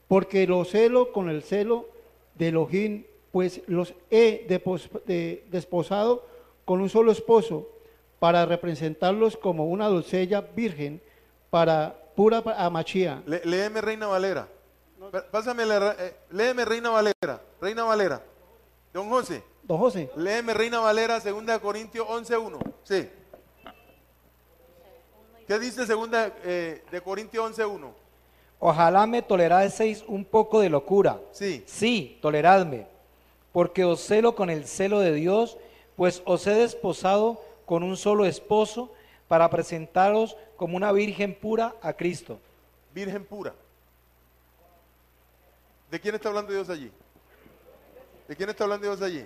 [SPEAKER 2] porque los celo con el celo de Elohim, pues los he desposado con un solo esposo, para representarlos como una doncella virgen, para pura amachía.
[SPEAKER 1] Léeme Reina Valera. Pásame léeme Reina Valera. Reina Valera. Don José.
[SPEAKER 2] Don José,
[SPEAKER 1] Léeme Reina Valera, 2 Corintios 11:1. Sí. ¿Qué dice 2 de Corintios 11:1?
[SPEAKER 3] Ojalá me toleraseis un poco de locura.
[SPEAKER 1] Sí.
[SPEAKER 3] Sí, toleradme, porque os celo con el celo de Dios, pues os he desposado con un solo esposo para presentaros como una virgen pura a Cristo.
[SPEAKER 1] Virgen pura. ¿De quién está hablando Dios allí? ¿De quién está hablando Dios allí?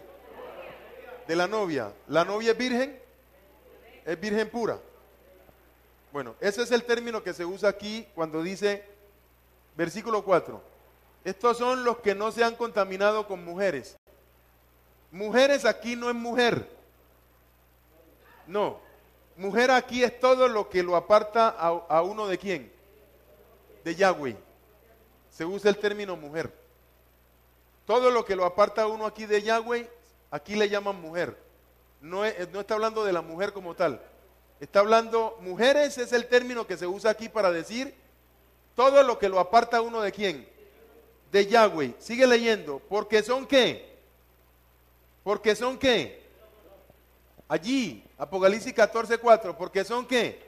[SPEAKER 1] De la novia. ¿La novia es virgen? ¿Es virgen pura? Bueno, ese es el término que se usa aquí cuando dice, versículo 4, estos son los que no se han contaminado con mujeres. Mujeres aquí no es mujer. No. Mujer aquí es todo lo que lo aparta a uno de quién. De Yahweh. Se usa el término mujer. Todo lo que lo aparta a uno aquí de Yahweh, aquí le llaman mujer. No está hablando de la mujer como tal. Está hablando, mujeres es el término que se usa aquí para decir todo lo que lo aparta a uno de quién. De Yahweh. Sigue leyendo. Porque son qué. Porque son qué. Allí, Apocalipsis 14:4. Porque son qué.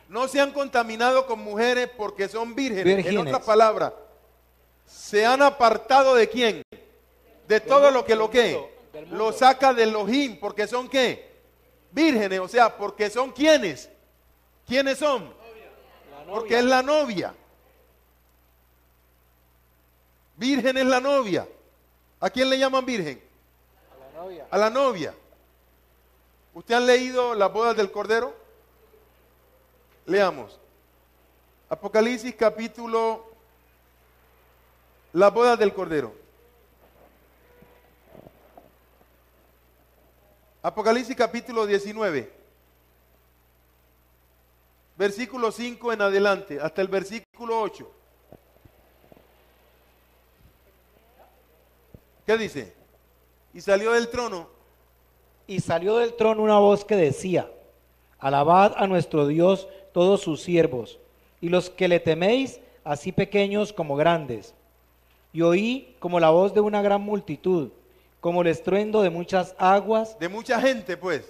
[SPEAKER 1] No se han contaminado con mujeres porque son vírgenes. En otras palabras, se han apartado de quién. De todo lo que lo saca de Elohim. Porque son qué. Vírgenes, o sea, porque son quienes. ¿Quiénes son? Porque es la novia. Virgen es la novia. ¿A quién le llaman virgen?
[SPEAKER 3] A la novia.
[SPEAKER 1] A la novia. ¿Usted han leído las bodas del Cordero? Leamos. Apocalipsis capítulo, las bodas del Cordero. Apocalipsis capítulo 19. Versículo 5 en adelante, hasta el versículo 8. ¿Qué dice? Y salió del trono.
[SPEAKER 3] Y salió del trono una voz que decía, alabad a nuestro Dios todos sus siervos, y los que le teméis, así pequeños como grandes. Y oí como la voz de una gran multitud, como el estruendo de muchas aguas.
[SPEAKER 1] De mucha gente, pues.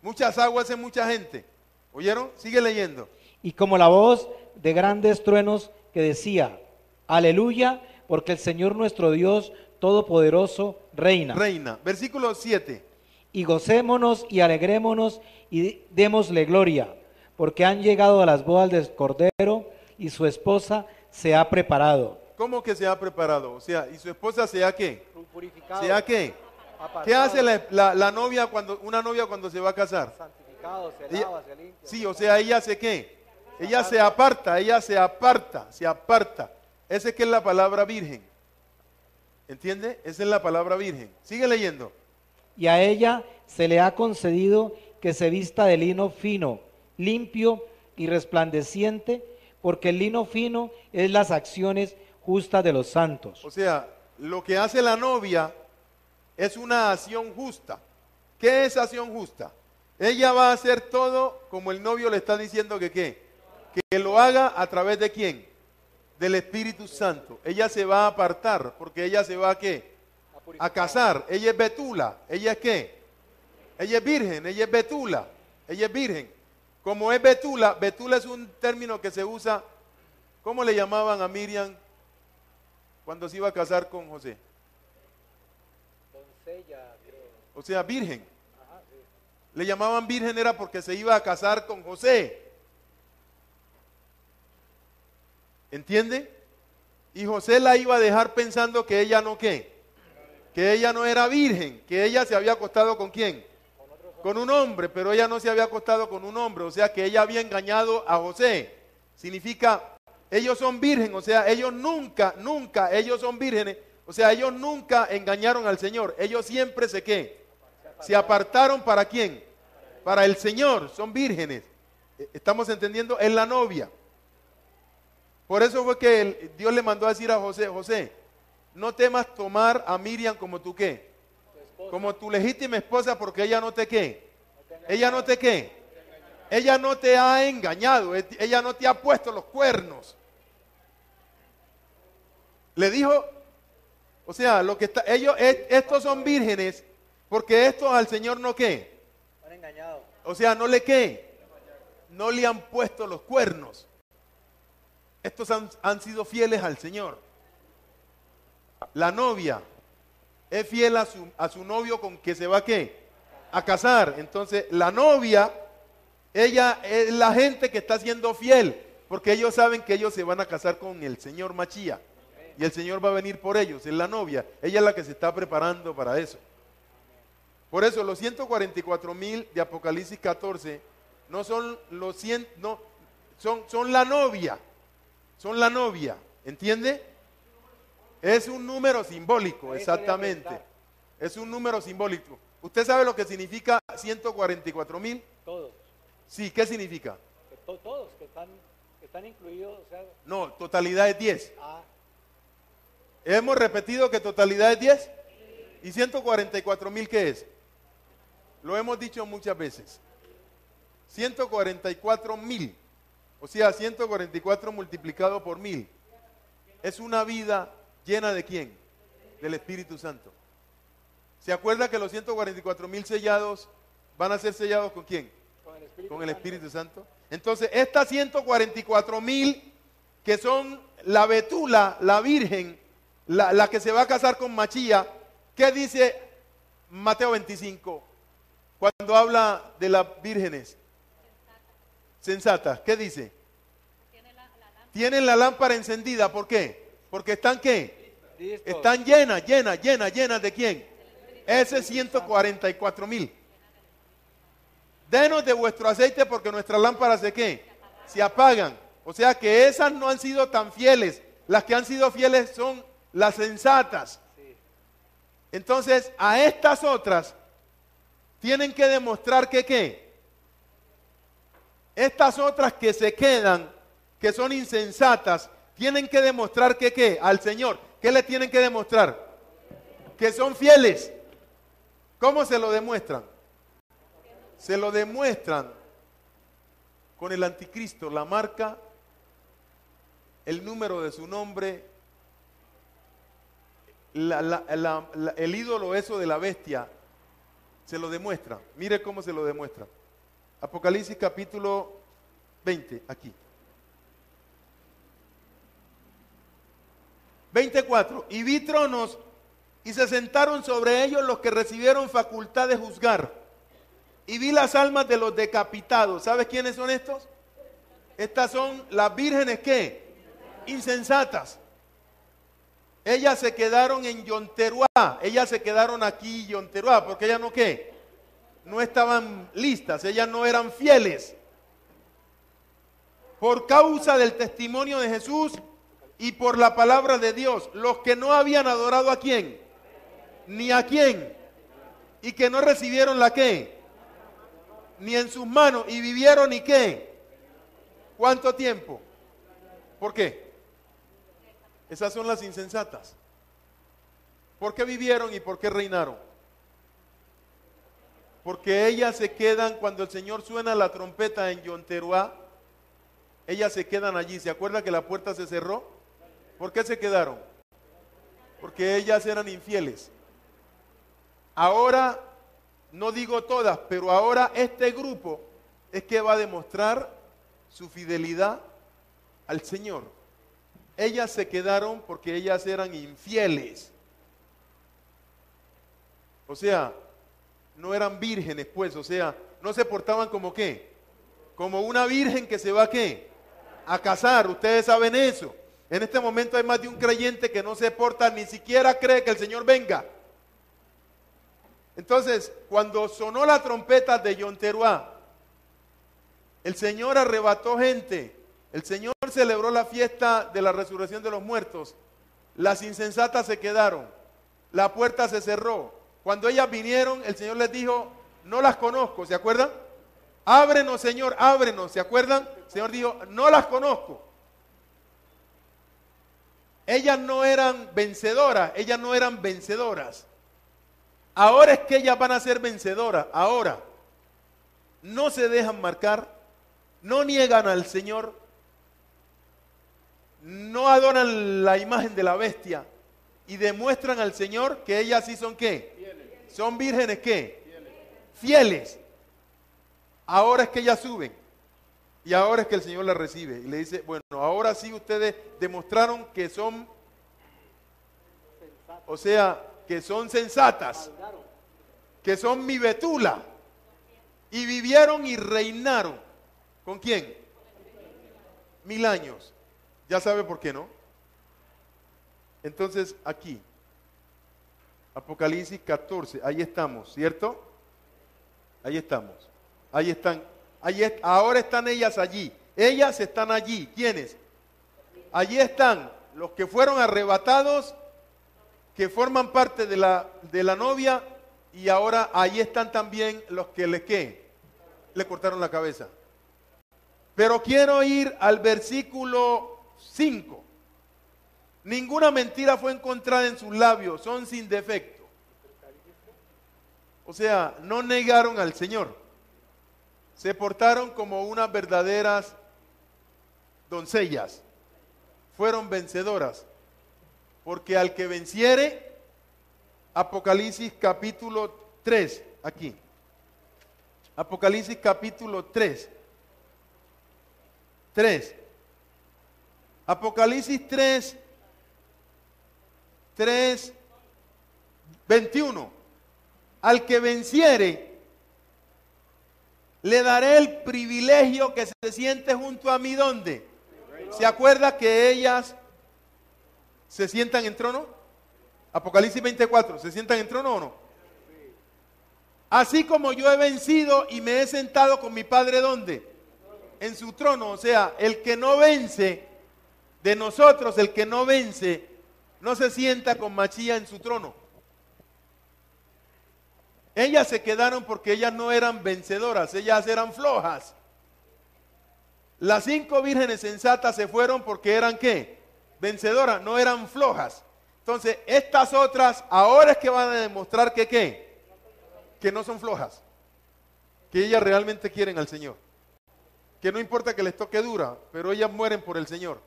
[SPEAKER 1] Muchas aguas es mucha gente. ¿Oyeron? Sigue leyendo.
[SPEAKER 3] Y como la voz de grandes truenos que decía, aleluya, porque el Señor nuestro Dios Todopoderoso reina.
[SPEAKER 1] Reina. Versículo 7.
[SPEAKER 3] Y gocémonos y alegrémonos y démosle gloria, porque han llegado a las bodas del Cordero y su esposa se ha preparado.
[SPEAKER 1] ¿Cómo que se ha preparado? O sea, ¿y su esposa se ha qué?
[SPEAKER 3] Purificado.
[SPEAKER 1] ¿Se ha qué?
[SPEAKER 3] Apartado.
[SPEAKER 1] ¿Qué hace la novia una novia cuando se va a casar?
[SPEAKER 3] Santificado, se
[SPEAKER 1] Ella-
[SPEAKER 3] lava, se limpia.
[SPEAKER 1] Sí, o sea, ella hace qué? Ella se aparta. Esa es que es la palabra virgen. ¿Entiende? Esa es la palabra virgen. Sigue leyendo.
[SPEAKER 3] Y a ella se le ha concedido que se vista de lino fino, limpio y resplandeciente, porque el lino fino es las acciones justas de los santos.
[SPEAKER 1] O sea, lo que hace la novia es una acción justa. ¿Qué es acción justa? Ella va a hacer todo como el novio le está diciendo que qué. Que lo haga a través de quién. Del Espíritu Santo. Ella se va a apartar porque ella se va a qué. A casar. Ella es betula. ¿Ella es qué? Ella es virgen. Ella es betula. Ella es virgen. Como es betula, betula es un término que se usa. ¿Cómo le llamaban a Miriam cuando se iba a casar con José?
[SPEAKER 3] Doncella, creo.
[SPEAKER 1] O sea, virgen. le llamaban virgen era porque se iba a casar con José. ¿Entiende? Y José la iba a dejar pensando que ella no qué, que ella no era virgen, que ella se había acostado con quién, con un hombre, pero ella no se había acostado con un hombre, o sea que ella había engañado a José. Significa, ellos son virgen, o sea, ellos nunca, ellos son vírgenes, o sea, ellos nunca engañaron al Señor, ellos siempre se qué, se apartaron ¿para quién? Para el Señor, son vírgenes. ¿Estamos entendiendo? Es la novia. Por eso fue que Dios le mandó a decir a José, José, no temas tomar a Miriam como tu qué, como tu legítima esposa, porque ella no te qué, ella no te qué, ella no te ha engañado, ella no te ha puesto los cuernos. Le dijo, o sea, lo que está, estos son vírgenes, porque estos al Señor no qué,
[SPEAKER 3] Han engañado.
[SPEAKER 1] o sea, no le qué, no le han puesto los cuernos. Estos han sido fieles al Señor. La novia es fiel a su novio con que se va ¿qué? A casar. Entonces, la novia, ella es la gente que está siendo fiel, porque ellos saben que ellos se van a casar con el Señor Machía. Y el Señor va a venir por ellos, es la novia. Ella es la que se está preparando para eso. Por eso, los 144,000 de Apocalipsis 14 no son los 100, no, son la novia. Son la novia, ¿entiende? Es un número simbólico, exactamente. Es un número simbólico. ¿Usted sabe lo que significa 144,000?
[SPEAKER 3] Todos.
[SPEAKER 1] Sí, ¿qué significa?
[SPEAKER 3] Todos que están incluidos. O sea,
[SPEAKER 1] No, totalidad es 10.
[SPEAKER 3] ah,
[SPEAKER 1] ¿Hemos repetido que totalidad es 10? ¿Y 144,000 qué es? Lo hemos dicho muchas veces. 144,000. O sea, 144 multiplicado por 1000. Es una vida llena de ¿quién? Del Espíritu Santo. ¿Se acuerda que los 144,000 sellados van a ser sellados con quién? Con el Espíritu Santo. Entonces, estas 144,000 que son la betula, la virgen, la que se va a casar con Machía, ¿qué dice Mateo 25? Cuando habla de las vírgenes sensatas, ¿qué dice? Tienen la lámpara encendida, ¿por qué? Porque están ¿qué?
[SPEAKER 3] listos.
[SPEAKER 1] Están llenas ¿de quién? Ese 144,000. Denos de vuestro aceite porque nuestras lámparas ¿de qué? Se apagan. O sea que esas no han sido tan fieles. Las que han sido fieles son las sensatas. Entonces, a estas otras tienen que demostrar que ¿qué? Estas otras que se quedan, que son insensatas, tienen que demostrar que ¿qué? Al Señor. ¿Qué le tienen que demostrar? Que son fieles. ¿Cómo se lo demuestran? Se lo demuestran con el anticristo, la marca, el número de su nombre, el ídolo eso de la bestia, se lo demuestra. Mire cómo se lo demuestra. Apocalipsis capítulo 20, aquí. 24. Y vi tronos y se sentaron sobre ellos los que recibieron facultad de juzgar. Y vi las almas de los decapitados. ¿Sabes quiénes son estos? Estas son las vírgenes ¿qué? Insensatas. Ellas se quedaron en Yonteruá. Ellas se quedaron aquí en Yonteruá. Porque ellas no ¿qué? No estaban listas. Ellas no eran fieles. Por causa del testimonio de Jesús y por la palabra de Dios. Los que no habían adorado a quién. Ni a quién. Y que no recibieron la ¿qué? Ni en sus manos. Y vivieron ¿y qué? ¿Cuánto tiempo? ¿Por qué? Esas son las insensatas. ¿Por qué vivieron y por qué reinaron? Porque ellas se quedan cuando el Señor suena la trompeta en Yonteruá. Ellas se quedan allí. ¿Se acuerda que la puerta se cerró? ¿Por qué se quedaron? Porque ellas eran infieles. Ahora, no digo todas, pero ahora este grupo es que va a demostrar su fidelidad al Señor. Ellas se quedaron porque ellas eran infieles. O sea, no eran vírgenes, pues, o sea, no se portaban como qué, como una virgen que se va a qué, a casar. Ustedes saben eso. En este momento hay más de un creyente que no se porta, ni siquiera cree que el Señor venga. Entonces, cuando sonó la trompeta de Yom Teruá, el Señor arrebató gente, el Señor celebró la fiesta de la resurrección de los muertos, las insensatas se quedaron, la puerta se cerró. Cuando ellas vinieron, el Señor les dijo, no las conozco, ¿se acuerdan? Ábrenos, Señor, ábrenos, ¿se acuerdan? El Señor dijo, no las conozco. Ellas no eran vencedoras, ellas no eran vencedoras. Ahora es que ellas van a ser vencedoras, ahora. No se dejan marcar, no niegan al Señor, no adoran la imagen de la bestia y demuestran al Señor que ellas sí son ¿qué? Fieles. Son vírgenes ¿qué? Fieles. Ahora es que ellas suben y ahora es que el Señor las recibe y le dice, bueno, ahora sí ustedes demostraron que son, o sea, que son sensatas, que son mi betula, y vivieron y reinaron. ¿Con quién? 1000 años. Ya sabe por qué, ¿no? Entonces aquí, Apocalipsis 14, ahí estamos, ¿cierto? Ahí estamos, ahí están, ahora están ellas allí, ellas están allí. ¿Quiénes? Allí están los que fueron arrebatados, que forman parte de la novia, y ahora ahí están también los que le cortaron la cabeza. Pero quiero ir al versículo 5. Ninguna mentira fue encontrada en sus labios, son sin defecto. O sea, no negaron al Señor. Se portaron como unas verdaderas doncellas. Fueron vencedoras. Porque al que venciere, Apocalipsis capítulo 3, aquí. Apocalipsis capítulo 3. Apocalipsis 3, 21. Al que venciere, le daré el privilegio que se siente junto a mí. ¿Dónde? ¿Se acuerda que ellas se sientan en trono? Apocalipsis 24, ¿se sientan en trono o no? Así como yo he vencido y me he sentado con mi Padre, ¿dónde? En su trono. O sea, el que no vence de nosotros, el que no vence, no se sienta con Machía en su trono. Ellas se quedaron porque ellas no eran vencedoras, ellas eran flojas. Las 5 vírgenes sensatas se fueron porque eran ¿qué? Vencedoras, no eran flojas. Entonces, estas otras ahora es que van a demostrar que ¿qué? Que no son flojas, que ellas realmente quieren al Señor, que no importa que les toque dura, pero ellas mueren por el Señor.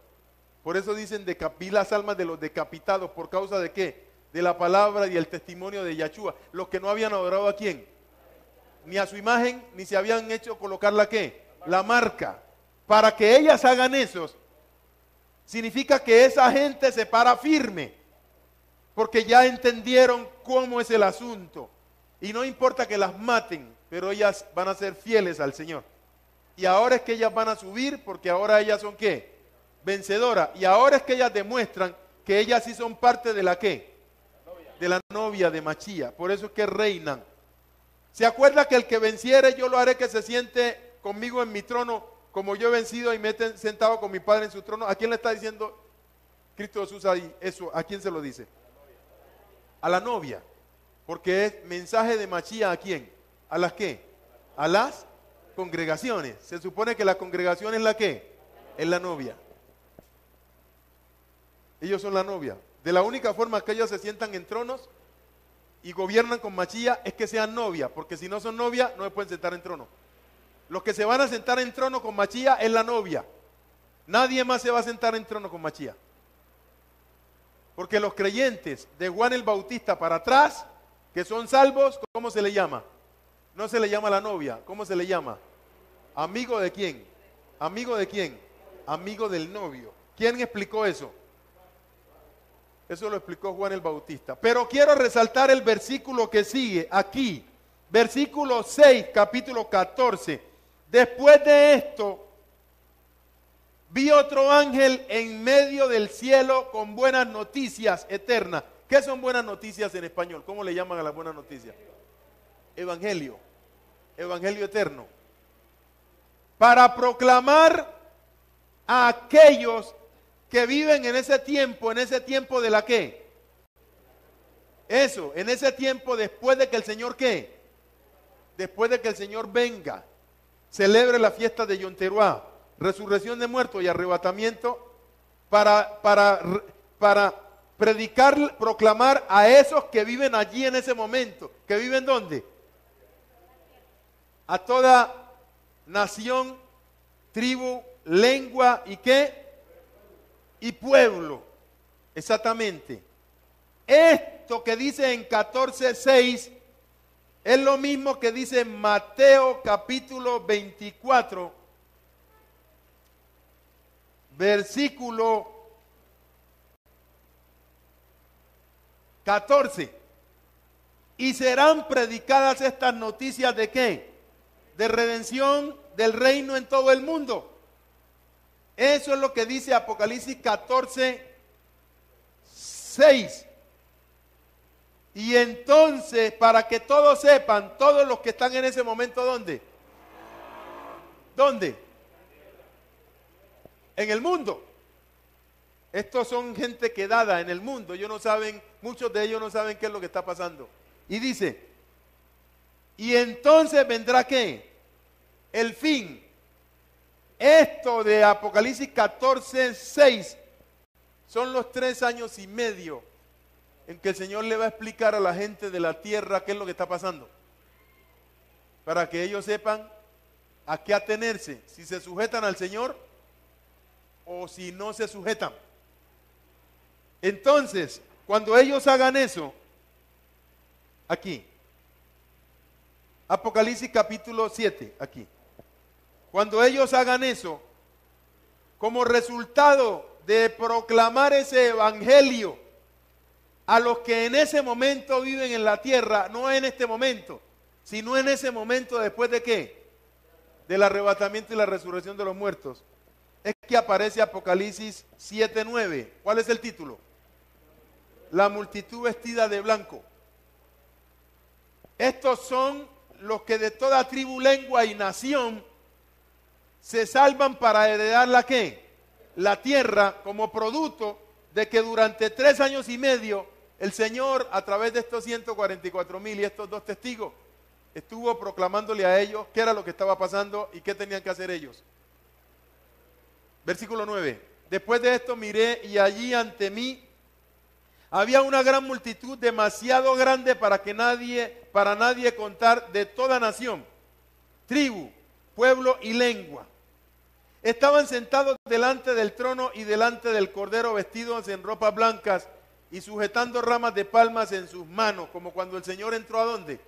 [SPEAKER 1] Por eso dicen, vi las almas de los decapitados, ¿por causa de qué? De la palabra y el testimonio de Yahshua. Los que no habían adorado ¿a quién? Ni a su imagen, ni se habían hecho colocar la ¿qué? La marca. Para que ellas hagan eso, significa que esa gente se para firme, porque ya entendieron cómo es el asunto. Y no importa que las maten, pero ellas van a ser fieles al Señor. Y ahora es que ellas van a subir, porque ahora ellas son ¿qué? Vencedoras. Y ahora es que ellas demuestran que ellas sí son parte de la ¿qué? De la novia de Machía. Por eso es que reinan. ¿Se acuerda que el que venciere yo lo haré que se siente conmigo en mi trono, como yo he vencido y me he sentado con mi Padre en su trono? ¿A quién le está diciendo Cristo Jesús ahí eso? ¿A quién se lo dice? A la novia. Porque es mensaje de Machía, ¿a quién? ¿A las qué? A las congregaciones. Se supone que la congregación es la qué? Es la novia. Ellos son la novia. De la única forma que ellos se sientan en tronos y gobiernan con Machía es que sean novia, porque si no son novia no se pueden sentar en trono. Los que se van a sentar en trono con Machía es la novia. Nadie más se va a sentar en trono con Machía. Porque los creyentes de Juan el Bautista para atrás, que son salvos, ¿cómo se le llama? No se le llama la novia, ¿cómo se le llama? ¿Amigo de quién? ¿Amigo de quién? Amigo del novio. ¿Quién explicó eso? Eso lo explicó Juan el Bautista. Pero quiero resaltar el versículo que sigue aquí. Versículo 6, capítulo 14. Después de esto, vi otro ángel en medio del cielo con buenas noticias eternas. ¿Qué son buenas noticias en español? ¿Cómo le llaman a las buenas noticias? Evangelio. Evangelio eterno. Para proclamar a aquellos que viven en ese tiempo de la ¿qué? Eso, en ese tiempo después de que el Señor ¿qué? Después de que el Señor venga, celebre la fiesta de Yom Teruah, resurrección de muertos y arrebatamiento, para predicar, proclamar a esos que viven allí en ese momento. ¿Que viven dónde? A toda nación, tribu, lengua y ¿qué? Y pueblo. Exactamente. Esto que dice en 14:6 es lo mismo que dice en Mateo capítulo 24, versículo 14. Y serán predicadas estas noticias ¿de qué? De redención del reino en todo el mundo. Eso es lo que dice Apocalipsis 14:6. Y entonces, para que todos sepan, todos los que están en ese momento, ¿dónde? ¿Dónde? En el mundo. Estos son gente quedada en el mundo. Ellos no saben, muchos de ellos no saben qué es lo que está pasando. Y dice, y entonces vendrá ¿qué? El fin. Esto de Apocalipsis 14:6 son los 3 años y medio en que el Señor le va a explicar a la gente de la tierra qué es lo que está pasando, para que ellos sepan a qué atenerse, si se sujetan al Señor o si no se sujetan. Entonces, cuando ellos hagan eso, aquí, Apocalipsis capítulo 7, aquí, cuando ellos hagan eso, como resultado de proclamar ese evangelio a los que en ese momento viven en la tierra, no en este momento, sino en ese momento después de ¿qué? Del arrebatamiento y la resurrección de los muertos, es que aparece Apocalipsis 7:9. ¿Cuál es el título? La multitud vestida de blanco. Estos son los que de toda tribu, lengua y nación se salvan para heredar la ¿qué? La tierra, como producto de que durante 3 años y medio el Señor, a través de estos 144,000 y estos 2 testigos, estuvo proclamándole a ellos qué era lo que estaba pasando y qué tenían que hacer ellos. Versículo 9. Después de esto miré y allí ante mí había una gran multitud, demasiado grande para nadie contar, de toda nación, tribu, pueblo y lengua. Estaban sentados delante del trono y delante del Cordero, vestidos en ropas blancas y sujetando ramas de palmas en sus manos, como cuando el Señor entró ¿a dónde?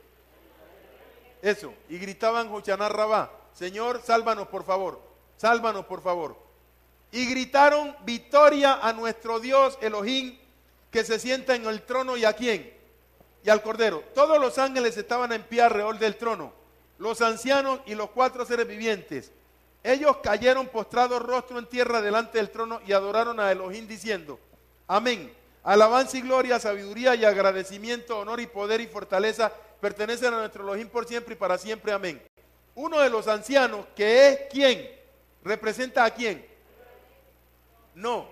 [SPEAKER 1] Eso, y gritaban Hosanna Rabá, Señor, sálvanos por favor, sálvanos por favor. Y gritaron victoria a nuestro Dios Elohim, que se sienta en el trono, ¿y a quién? Y al Cordero. Todos los ángeles estaban en pie alrededor del trono, los ancianos y los 4 seres vivientes. Ellos cayeron postrados rostro en tierra delante del trono y adoraron a Elohim diciendo, amén. Alabanza y gloria, sabiduría y agradecimiento, honor y poder y fortaleza pertenecen a nuestro Elohim por siempre y para siempre, amén. Uno de los ancianos, que es ¿quién? ¿Representa a quién? No.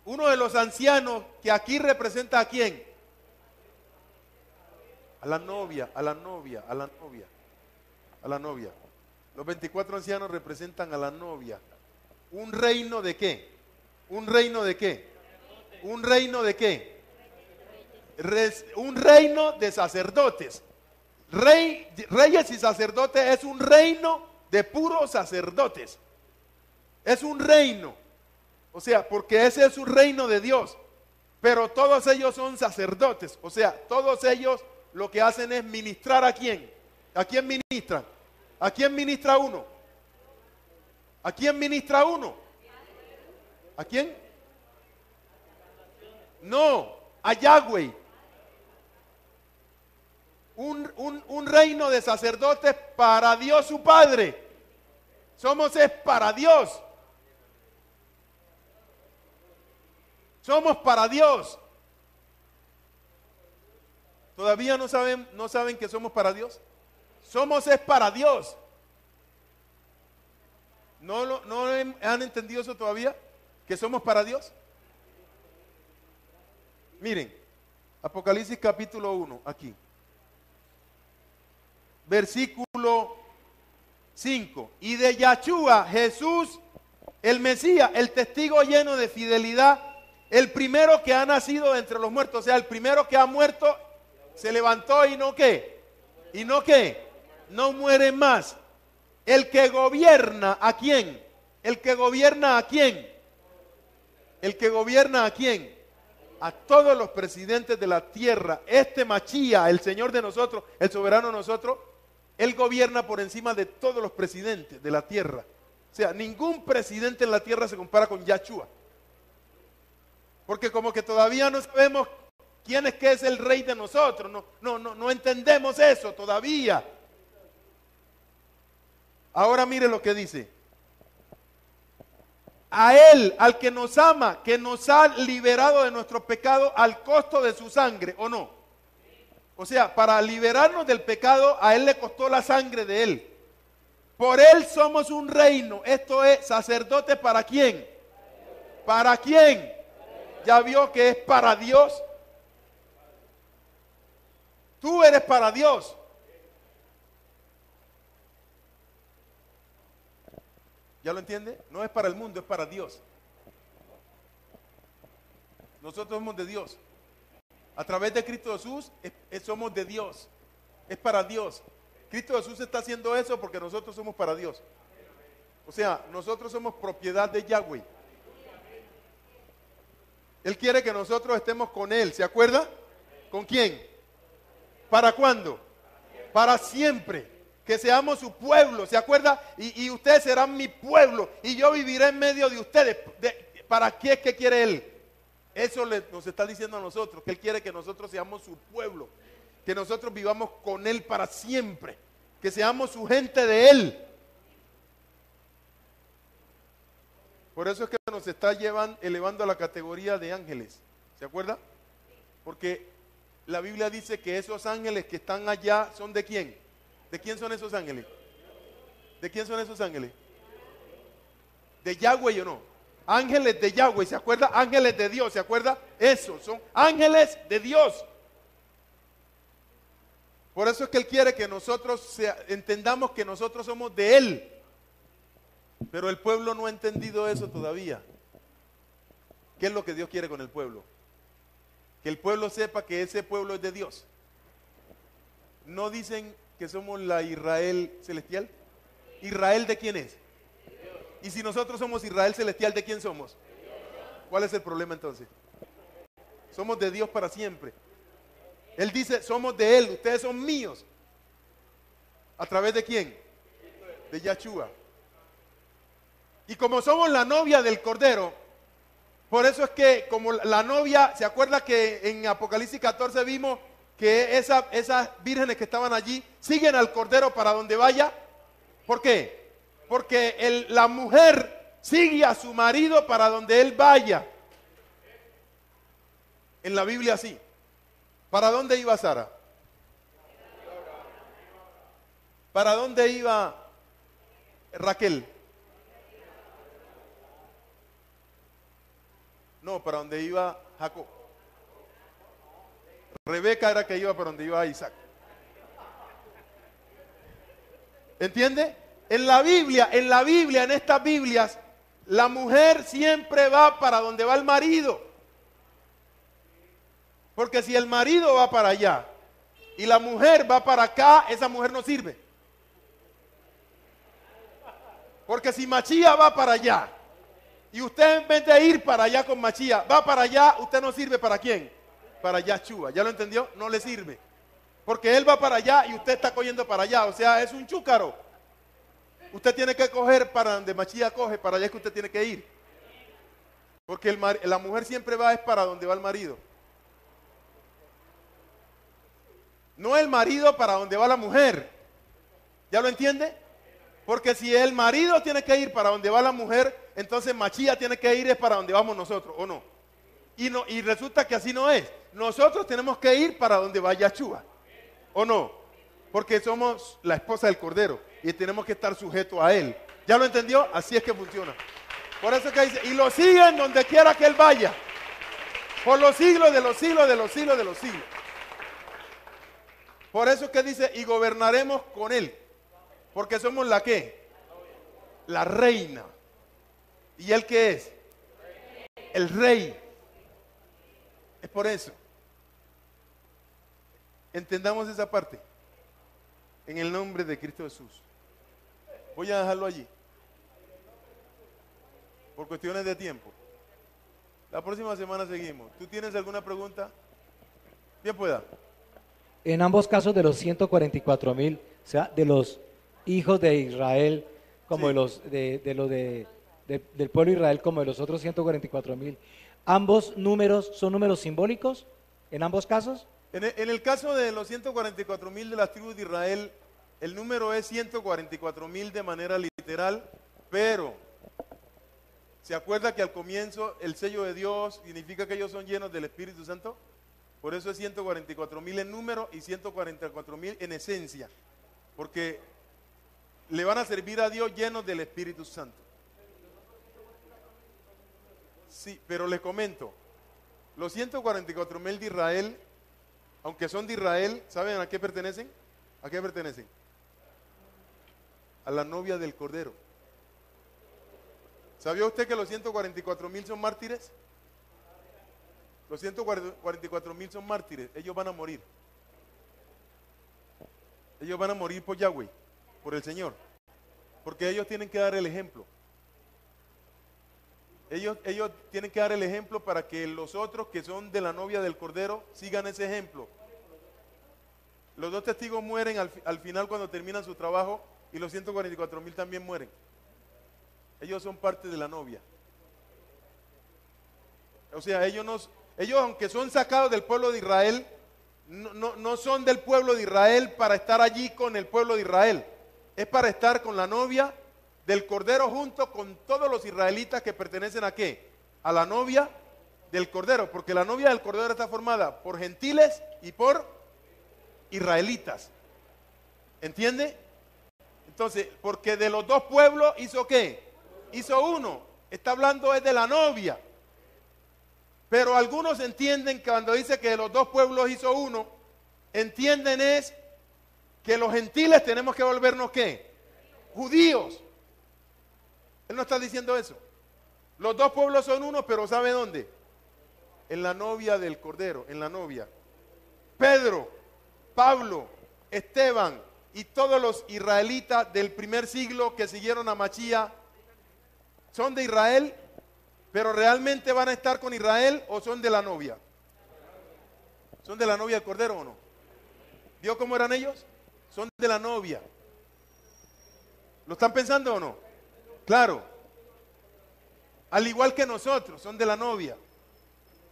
[SPEAKER 1] Uno de los ancianos que aquí representa a quién? A la novia, a la novia, a la novia, a la novia. Los 24 ancianos representan a la novia. ¿Un reino de qué? ¿Un reino de qué? ¿Un reino de qué? Un reino de sacerdotes. Reyes y sacerdotes es un reino de puros sacerdotes. Es un reino. O sea, porque ese es un reino de Dios. Pero todos ellos son sacerdotes. O sea, todos ellos lo que hacen es ministrar ¿a quién? ¿A quién ministran? ¿A quién ministra uno? ¿A quién ministra uno? ¿A quién? No, a Yahweh. Un reino de sacerdotes para Dios su Padre. Somos es para Dios. Somos para Dios. ¿Todavía no saben que somos para Dios? Somos es para Dios. ¿No han entendido eso todavía? ¿Que somos para Dios? Miren, Apocalipsis capítulo 1, aquí. Versículo 5. Y de Yahshua, Jesús, el Mesías, el testigo lleno de fidelidad, el primero que ha nacido entre los muertos, o sea, el primero que ha muerto, se levantó y no qué, no muere más. El que gobierna ¿a quién? El que gobierna ¿a quién? El que gobierna ¿a quién? A todos los presidentes de la tierra. Este Machía, el Señor de nosotros, el soberano de nosotros, Él gobierna por encima de todos los presidentes de la tierra. O sea, ningún presidente en la tierra se compara con Yahshua. Porque como que todavía no sabemos quién es que es el rey de nosotros. No entendemos eso todavía. Ahora mire lo que dice. A Él, al que nos ama, que nos ha liberado de nuestro pecado al costo de su sangre, ¿o no? O sea, para liberarnos del pecado, a Él le costó la sangre de Él. Por Él somos un reino. Esto es sacerdote ¿para quién? ¿Para quién? ¿Ya vio que es para Dios? Tú eres para Dios. ¿Ya lo entiende? No es para el mundo, es para Dios. Nosotros somos de Dios. A través de Cristo Jesús somos de Dios. Es para Dios. Cristo Jesús está haciendo eso porque nosotros somos para Dios. O sea, nosotros somos propiedad de Yahweh. Él quiere que nosotros estemos con Él. ¿Se acuerda? ¿Con quién? ¿Para cuándo? Para siempre. Que seamos su pueblo, ¿se acuerda? Y ustedes serán mi pueblo y yo viviré en medio de ustedes. ¿Para qué es que quiere Él? Eso nos está diciendo a nosotros, que Él quiere que nosotros seamos su pueblo, que nosotros vivamos con Él para siempre, que seamos su gente de Él. Por eso es que nos está elevando a la categoría de ángeles, ¿se acuerda? Porque la Biblia dice que esos ángeles que están allá son ¿de quién? ¿De quién son esos ángeles? ¿De quién son esos ángeles? ¿De Yahweh o no? Ángeles de Yahweh, ¿se acuerda? Ángeles de Dios, ¿se acuerda? Esos son ángeles de Dios. Por eso es que Él quiere que nosotros entendamos que nosotros somos de Él. Pero el pueblo no ha entendido eso todavía. ¿Qué es lo que Dios quiere con el pueblo? Que el pueblo sepa que ese pueblo es de Dios. No dicen que somos la Israel celestial. ¿Israel de quién es? Y si nosotros somos Israel celestial, ¿de quién somos? ¿Cuál es el problema entonces? Somos de Dios para siempre. Él dice, somos de Él, ustedes son míos. ¿A través de quién? De Yahshua. Y como somos la novia del Cordero, por eso es que como la novia, ¿se acuerda que en Apocalipsis 14 vimos que esas vírgenes que estaban allí siguen al Cordero para donde vaya? ¿Por qué? Porque la mujer sigue a su marido para donde él vaya. En la Biblia sí. ¿Para dónde iba Sara? ¿Para dónde iba Raquel? No, para donde iba Jacob. Rebeca era que iba para donde iba Isaac. ¿Entiende? En la Biblia, en estas Biblias, la mujer siempre va para donde va el marido. Porque si el marido va para allá y la mujer va para acá, esa mujer no sirve. Porque si Machía va para allá y usted en vez de ir para allá con Machía, va para allá, usted no sirve ¿para quién? Para Yahshua. ¿Ya lo entendió? No le sirve. Porque él va para allá y usted está cogiendo para allá. O sea, es un chúcaro. Usted tiene que coger para donde Machía coge, para allá es que usted tiene que ir. Porque la mujer siempre va es para donde va el marido. No el marido para donde va la mujer. ¿Ya lo entiende? Porque si el marido tiene que ir para donde va la mujer, entonces Machía tiene que ir es para donde vamos nosotros, ¿o no? Y resulta que así no es. Nosotros tenemos que ir para donde va Yahshua, ¿o no? Porque somos la esposa del Cordero y tenemos que estar sujetos a Él. ¿Ya lo entendió? Así es que funciona. Por eso que dice, y lo siguen donde quiera que Él vaya, por los siglos de los siglos de los siglos de los siglos. Por eso que dice, y gobernaremos con Él, porque somos la ¿qué? La reina. ¿Y Él qué es? El rey. Es por eso. Entendamos esa parte. En el nombre de Cristo Jesús. Voy a dejarlo allí. Por cuestiones de tiempo. La próxima semana seguimos. ¿Tú tienes alguna pregunta? Bien pueda.
[SPEAKER 3] En ambos casos de los 144,000, o sea, de los hijos de Israel, como
[SPEAKER 1] Sí.
[SPEAKER 3] del pueblo de Israel, como de los otros 144,000, ¿ambos números son números simbólicos en ambos casos?
[SPEAKER 1] En el caso de los 144,000 de las tribus de Israel, el número es 144,000 de manera literal, pero ¿se acuerda que al comienzo el sello de Dios significa que ellos son llenos del Espíritu Santo? Por eso es 144,000 en número y 144,000 en esencia, porque le van a servir a Dios llenos del Espíritu Santo. Sí, pero les comento, los 144,000 de Israel, aunque son de Israel, ¿saben a qué pertenecen? ¿A qué pertenecen? A la novia del Cordero. ¿Sabía usted que los 144,000 son mártires? Los 144,000 son mártires, ellos van a morir. Ellos van a morir por Yahweh, por el Señor, porque ellos tienen que dar el ejemplo. Ellos tienen que dar el ejemplo para que los otros que son de la novia del Cordero sigan ese ejemplo. Los dos testigos mueren al final cuando terminan su trabajo y los 144,000 también mueren. Ellos son parte de la novia. O sea, ellos aunque son sacados del pueblo de Israel, no son del pueblo de Israel para estar allí con el pueblo de Israel. Es para estar con la novia del Cordero junto con todos los israelitas que pertenecen ¿a qué? A la novia del Cordero, porque la novia del Cordero está formada por gentiles y por israelitas. ¿Entiende? Entonces, porque de los dos pueblos hizo ¿qué? Hizo uno. Está hablando es de la novia. Pero algunos entienden que cuando dice que de los dos pueblos hizo uno, entienden es que los gentiles tenemos que volvernos ¿qué? Judíos. Él no está diciendo eso. Los dos pueblos son uno, pero ¿sabe dónde? En la novia del Cordero, en la novia. Pedro, Pablo, Esteban y todos los israelitas del primer siglo que siguieron a Machía son de Israel, pero ¿realmente van a estar con Israel o son de la novia? ¿Son de la novia del Cordero o no? ¿Vio cómo eran ellos? Son de la novia. ¿Lo están pensando o no? Claro. Al igual que nosotros, son de la novia.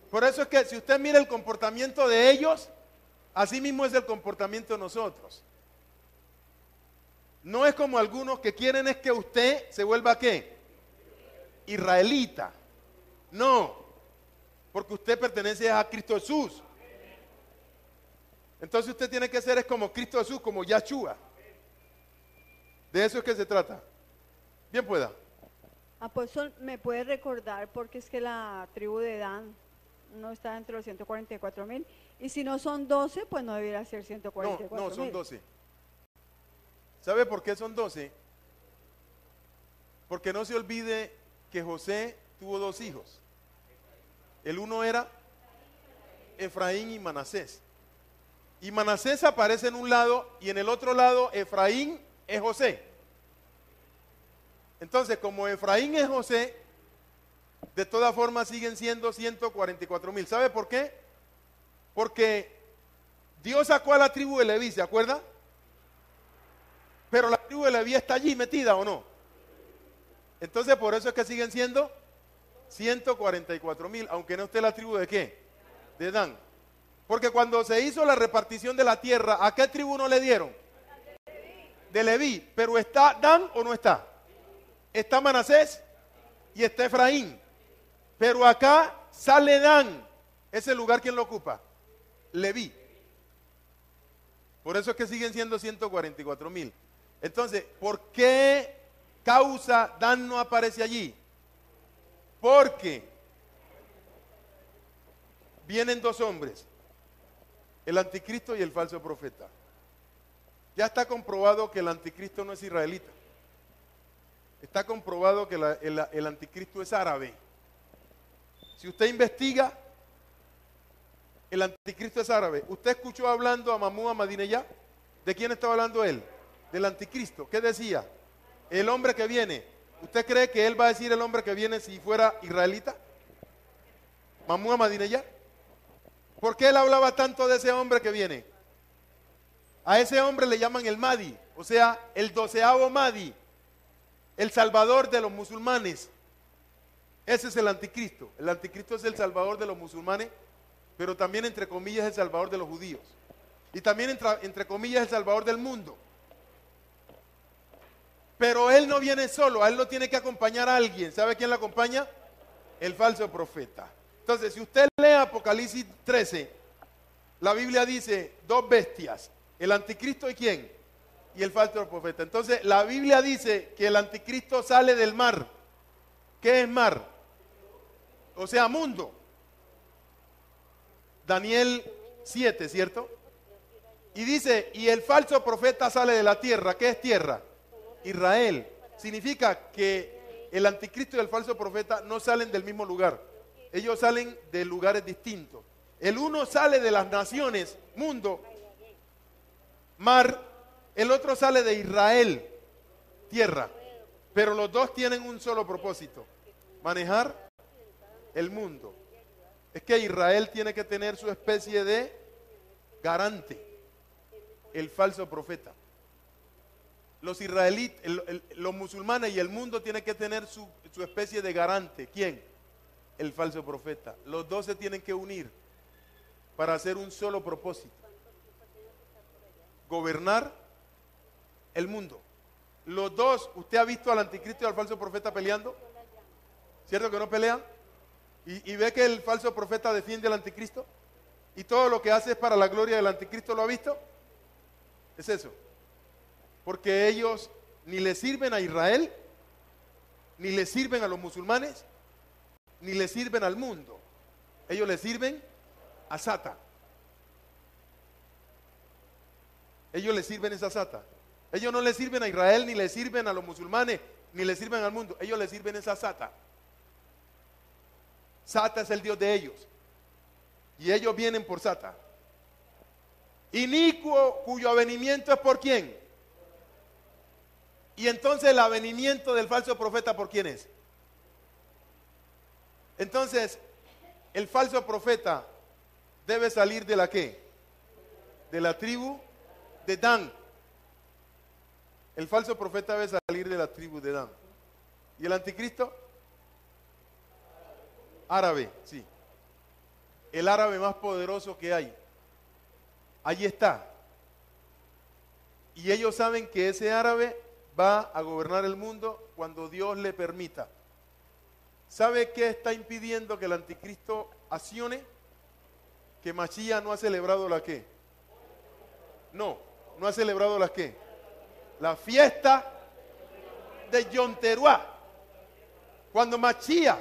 [SPEAKER 1] Por eso es que si usted mira el comportamiento de ellos, así mismo es el comportamiento de nosotros. No es como algunos que quieren es que usted se vuelva ¿qué? Israelita. No, porque usted pertenece a Cristo Jesús. Entonces usted tiene que ser es como Cristo Jesús, como Yahshua. De eso es que se trata. Bien pueda.
[SPEAKER 5] Apóstol, ¿me puede recordar porque es que la tribu de Dan no está entre los 144,000? Y si no son 12, pues no debiera ser 144,000.
[SPEAKER 1] No, son 12. ¿Sabe por qué son 12? Porque no se olvide que José tuvo dos hijos. El uno era Efraín y Manasés. Y Manasés aparece en un lado y en el otro lado Efraín es José. Entonces, como Efraín es José, de todas formas siguen siendo 144,000. ¿Sabe por qué? Porque Dios sacó a la tribu de Leví, ¿se acuerda? Pero la tribu de Leví está allí metida, ¿o no? Entonces, por eso es que siguen siendo 144,000, aunque no esté la tribu de ¿qué? De Dan. Porque cuando se hizo la repartición de la tierra, ¿a qué tribu no le dieron? De Leví. Pero ¿está Dan o no está? Está Manasés y está Efraín. Pero acá sale Dan. Ese lugar, ¿quién lo ocupa? Leví. Por eso es que siguen siendo 144,000. Entonces, ¿por qué causa Dan no aparece allí? Porque vienen dos hombres, el anticristo y el falso profeta. Ya está comprobado que el anticristo no es israelita. Está comprobado que el anticristo es árabe. Si usted investiga, el anticristo es árabe. ¿Usted escuchó hablando a Mahmud Ahmadinejad? ¿De quién estaba hablando él? Del anticristo. ¿Qué decía? El hombre que viene. ¿Usted cree que él va a decir el hombre que viene si fuera israelita? Mahmud Ahmadinejad. ¿Por qué él hablaba tanto de ese hombre que viene? A ese hombre le llaman el Mahdi, o sea, el 12avo Mahdi, el salvador de los musulmanes. Ese es el anticristo. El anticristo es el salvador de los musulmanes, pero también entre comillas el salvador de los judíos. Y también entre comillas el salvador del mundo. Pero él no viene solo, a él lo tiene que acompañar a alguien. ¿Sabe quién lo acompaña? El falso profeta. Entonces, si usted lee Apocalipsis 13, la Biblia dice dos bestias, el anticristo y quién, y el falso profeta. Entonces, la Biblia dice que el anticristo sale del mar. ¿Qué es mar? O sea, mundo. Daniel 7, ¿cierto? Y dice, y el falso profeta sale de la tierra. ¿Qué es tierra? Israel. Significa que el anticristo y el falso profeta no salen del mismo lugar. Ellos salen de lugares distintos. El uno sale de las naciones, mundo, mar. El otro sale de Israel, tierra. Pero los dos tienen un solo propósito: manejar el mundo. Es que Israel tiene que tener su especie de garante, el falso profeta. Los israelitas, los musulmanes y el mundo tienen que tener su especie de garante. ¿Quién? El falso profeta. Los dos se tienen que unir para hacer un solo propósito: gobernar el mundo. Los dos, ¿usted ha visto al anticristo y al falso profeta peleando? ¿Cierto que no pelean? ¿Y ve que el falso profeta defiende al anticristo? ¿Y todo lo que hace es para la gloria del anticristo? ¿Lo ha visto? Es eso. Porque ellos ni le sirven a Israel, ni le sirven a los musulmanes, ni le sirven al mundo. Ellos le sirven a Sata. Ellos le sirven esa Sata. Ellos no le sirven a Israel, ni le sirven a los musulmanes, ni le sirven al mundo. Ellos le sirven esa Sata. Sata es el Dios de ellos. Y ellos vienen por Sata. Inicuo, cuyo avenimiento es por quién. Y entonces el avenimiento del falso profeta, ¿por quién es? Entonces, el falso profeta debe salir de la ¿qué? De la tribu de Dan. El falso profeta debe salir de la tribu de Dan. ¿Y el anticristo? Árabe, sí. El árabe más poderoso que hay. Allí está. Y ellos saben que ese árabe va a gobernar el mundo cuando Dios le permita. ¿Sabe qué está impidiendo que el anticristo accione? Que Mashiach no ha celebrado la ¿qué? No ha celebrado la ¿qué? La fiesta de Yom Teruah. Cuando Mashiach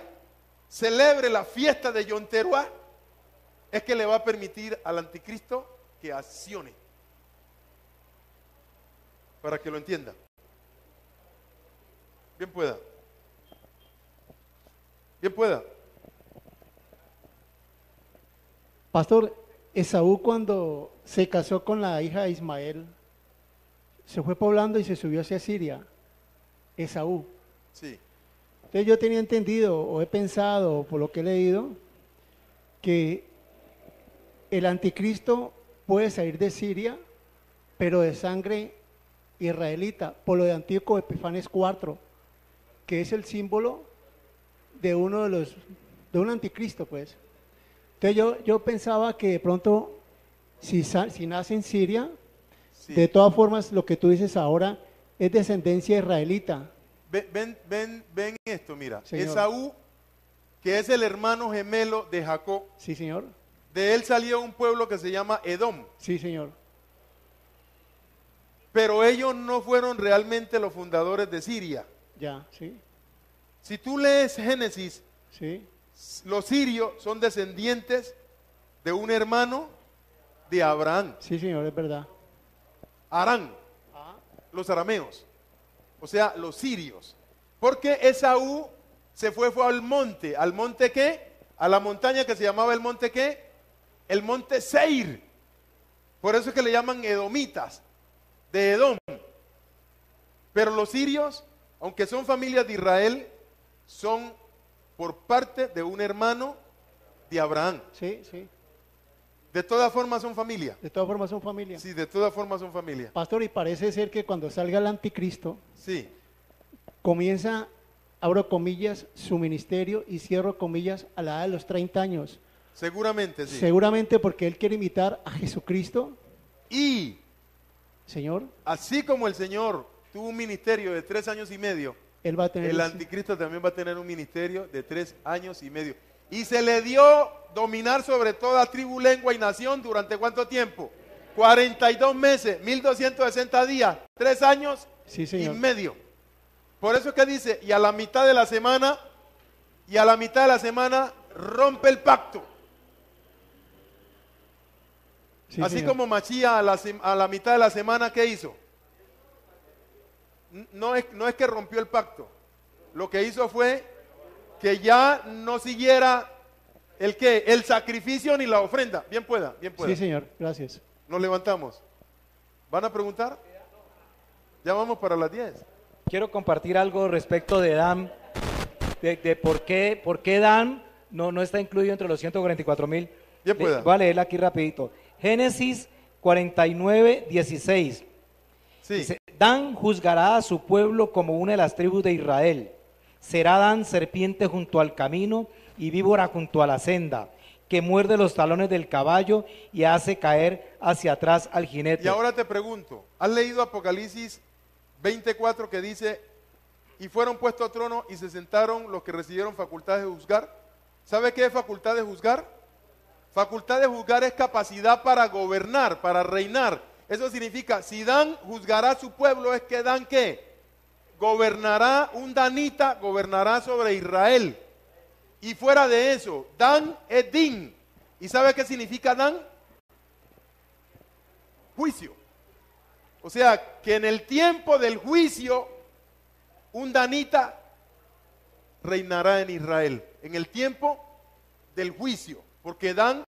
[SPEAKER 1] celebre la fiesta de Yom Teruah, es que le va a permitir al anticristo que accione. Para que lo entienda. Bien pueda. Bien pueda.
[SPEAKER 2] Pastor, Esaú cuando se casó con la hija de Ismael, se fue poblando y se subió hacia Siria. Esaú.
[SPEAKER 1] Sí.
[SPEAKER 2] Entonces yo tenía entendido o he pensado por lo que he leído que el anticristo puede salir de Siria, pero de sangre israelita, por lo de Antíoco Epifanes IV, que es el símbolo de un anticristo, pues. Entonces yo pensaba que de pronto si nace en Siria,
[SPEAKER 1] Sí.
[SPEAKER 2] de todas formas lo que tú dices ahora es descendencia israelita.
[SPEAKER 1] Ven esto, mira.
[SPEAKER 2] Señor.
[SPEAKER 1] Esaú, que es el hermano gemelo de Jacob,
[SPEAKER 2] Sí, señor.
[SPEAKER 1] de él salió un pueblo que se llama Edom.
[SPEAKER 2] Sí, señor.
[SPEAKER 1] Pero ellos no fueron realmente los fundadores de Siria.
[SPEAKER 2] Ya, sí,
[SPEAKER 1] Si tú lees Génesis,
[SPEAKER 2] sí.
[SPEAKER 1] los sirios son descendientes de un hermano de Abraham,
[SPEAKER 2] Sí, señor, es verdad.
[SPEAKER 1] Arán, los arameos, o sea, los sirios. Porque Esaú fue al monte ¿qué? A la montaña que se llamaba el monte ¿qué? El monte Seir. Por eso es que le llaman edomitas, de Edom. Pero los sirios, aunque son familias de Israel, son por parte de un hermano de Abraham.
[SPEAKER 2] Sí, sí.
[SPEAKER 1] De todas formas son familia.
[SPEAKER 2] De todas formas son familia.
[SPEAKER 1] Sí, de todas formas son familia.
[SPEAKER 2] Pastor, y parece ser que cuando salga el anticristo,
[SPEAKER 1] Sí,
[SPEAKER 2] comienza, abro comillas, su ministerio y cierro comillas a la edad de los 30 años.
[SPEAKER 1] seguramente sí.
[SPEAKER 2] Seguramente porque él quiere imitar a Jesucristo,
[SPEAKER 1] Y
[SPEAKER 2] Señor,
[SPEAKER 1] así como el Señor tuvo un ministerio de 3 años y medio,
[SPEAKER 2] él va a tener...
[SPEAKER 1] el anticristo también va a tener un ministerio de 3 años y medio. Y se le dio dominar sobre toda tribu, lengua y nación durante ¿cuánto tiempo? 42 meses, 1260 días, 3 años
[SPEAKER 2] Sí,
[SPEAKER 1] y
[SPEAKER 2] señor.
[SPEAKER 1] medio. Por eso es que dice, y a la mitad de la semana rompe el pacto.
[SPEAKER 2] Sí,
[SPEAKER 1] Así
[SPEAKER 2] señor.
[SPEAKER 1] como Machía a la mitad de la semana, ¿qué hizo? No es que rompió el pacto. Lo que hizo fue que ya no siguiera el sacrificio ni la ofrenda. Bien pueda, bien pueda.
[SPEAKER 2] Sí, señor, gracias.
[SPEAKER 1] Nos levantamos. ¿Van a preguntar? Ya vamos para las 10.
[SPEAKER 3] Quiero compartir algo respecto de Dan, de por qué Dan no está incluido entre los 144,000.
[SPEAKER 1] Bien pueda.
[SPEAKER 3] Voy a leerla aquí rapidito. Génesis 49:16.
[SPEAKER 1] Sí.
[SPEAKER 3] Dice, Dan juzgará a su pueblo como una de las tribus de Israel. Será Dan serpiente junto al camino y víbora junto a la senda, que muerde los talones del caballo y hace caer hacia atrás al jinete.
[SPEAKER 1] Y ahora te pregunto, ¿has leído Apocalipsis 24 que dice, y fueron puestos a trono y se sentaron los que recibieron facultad de juzgar? ¿Sabe qué es facultad de juzgar? Facultad de juzgar es capacidad para gobernar, para reinar. Eso significa, si Dan juzgará a su pueblo, es que Dan ¿qué? Gobernará, un danita gobernará sobre Israel. Y fuera de eso, Dan es din. ¿Y sabe qué significa Dan? Juicio. O sea, que en el tiempo del juicio, un danita reinará en Israel. En el tiempo del juicio. Porque Dan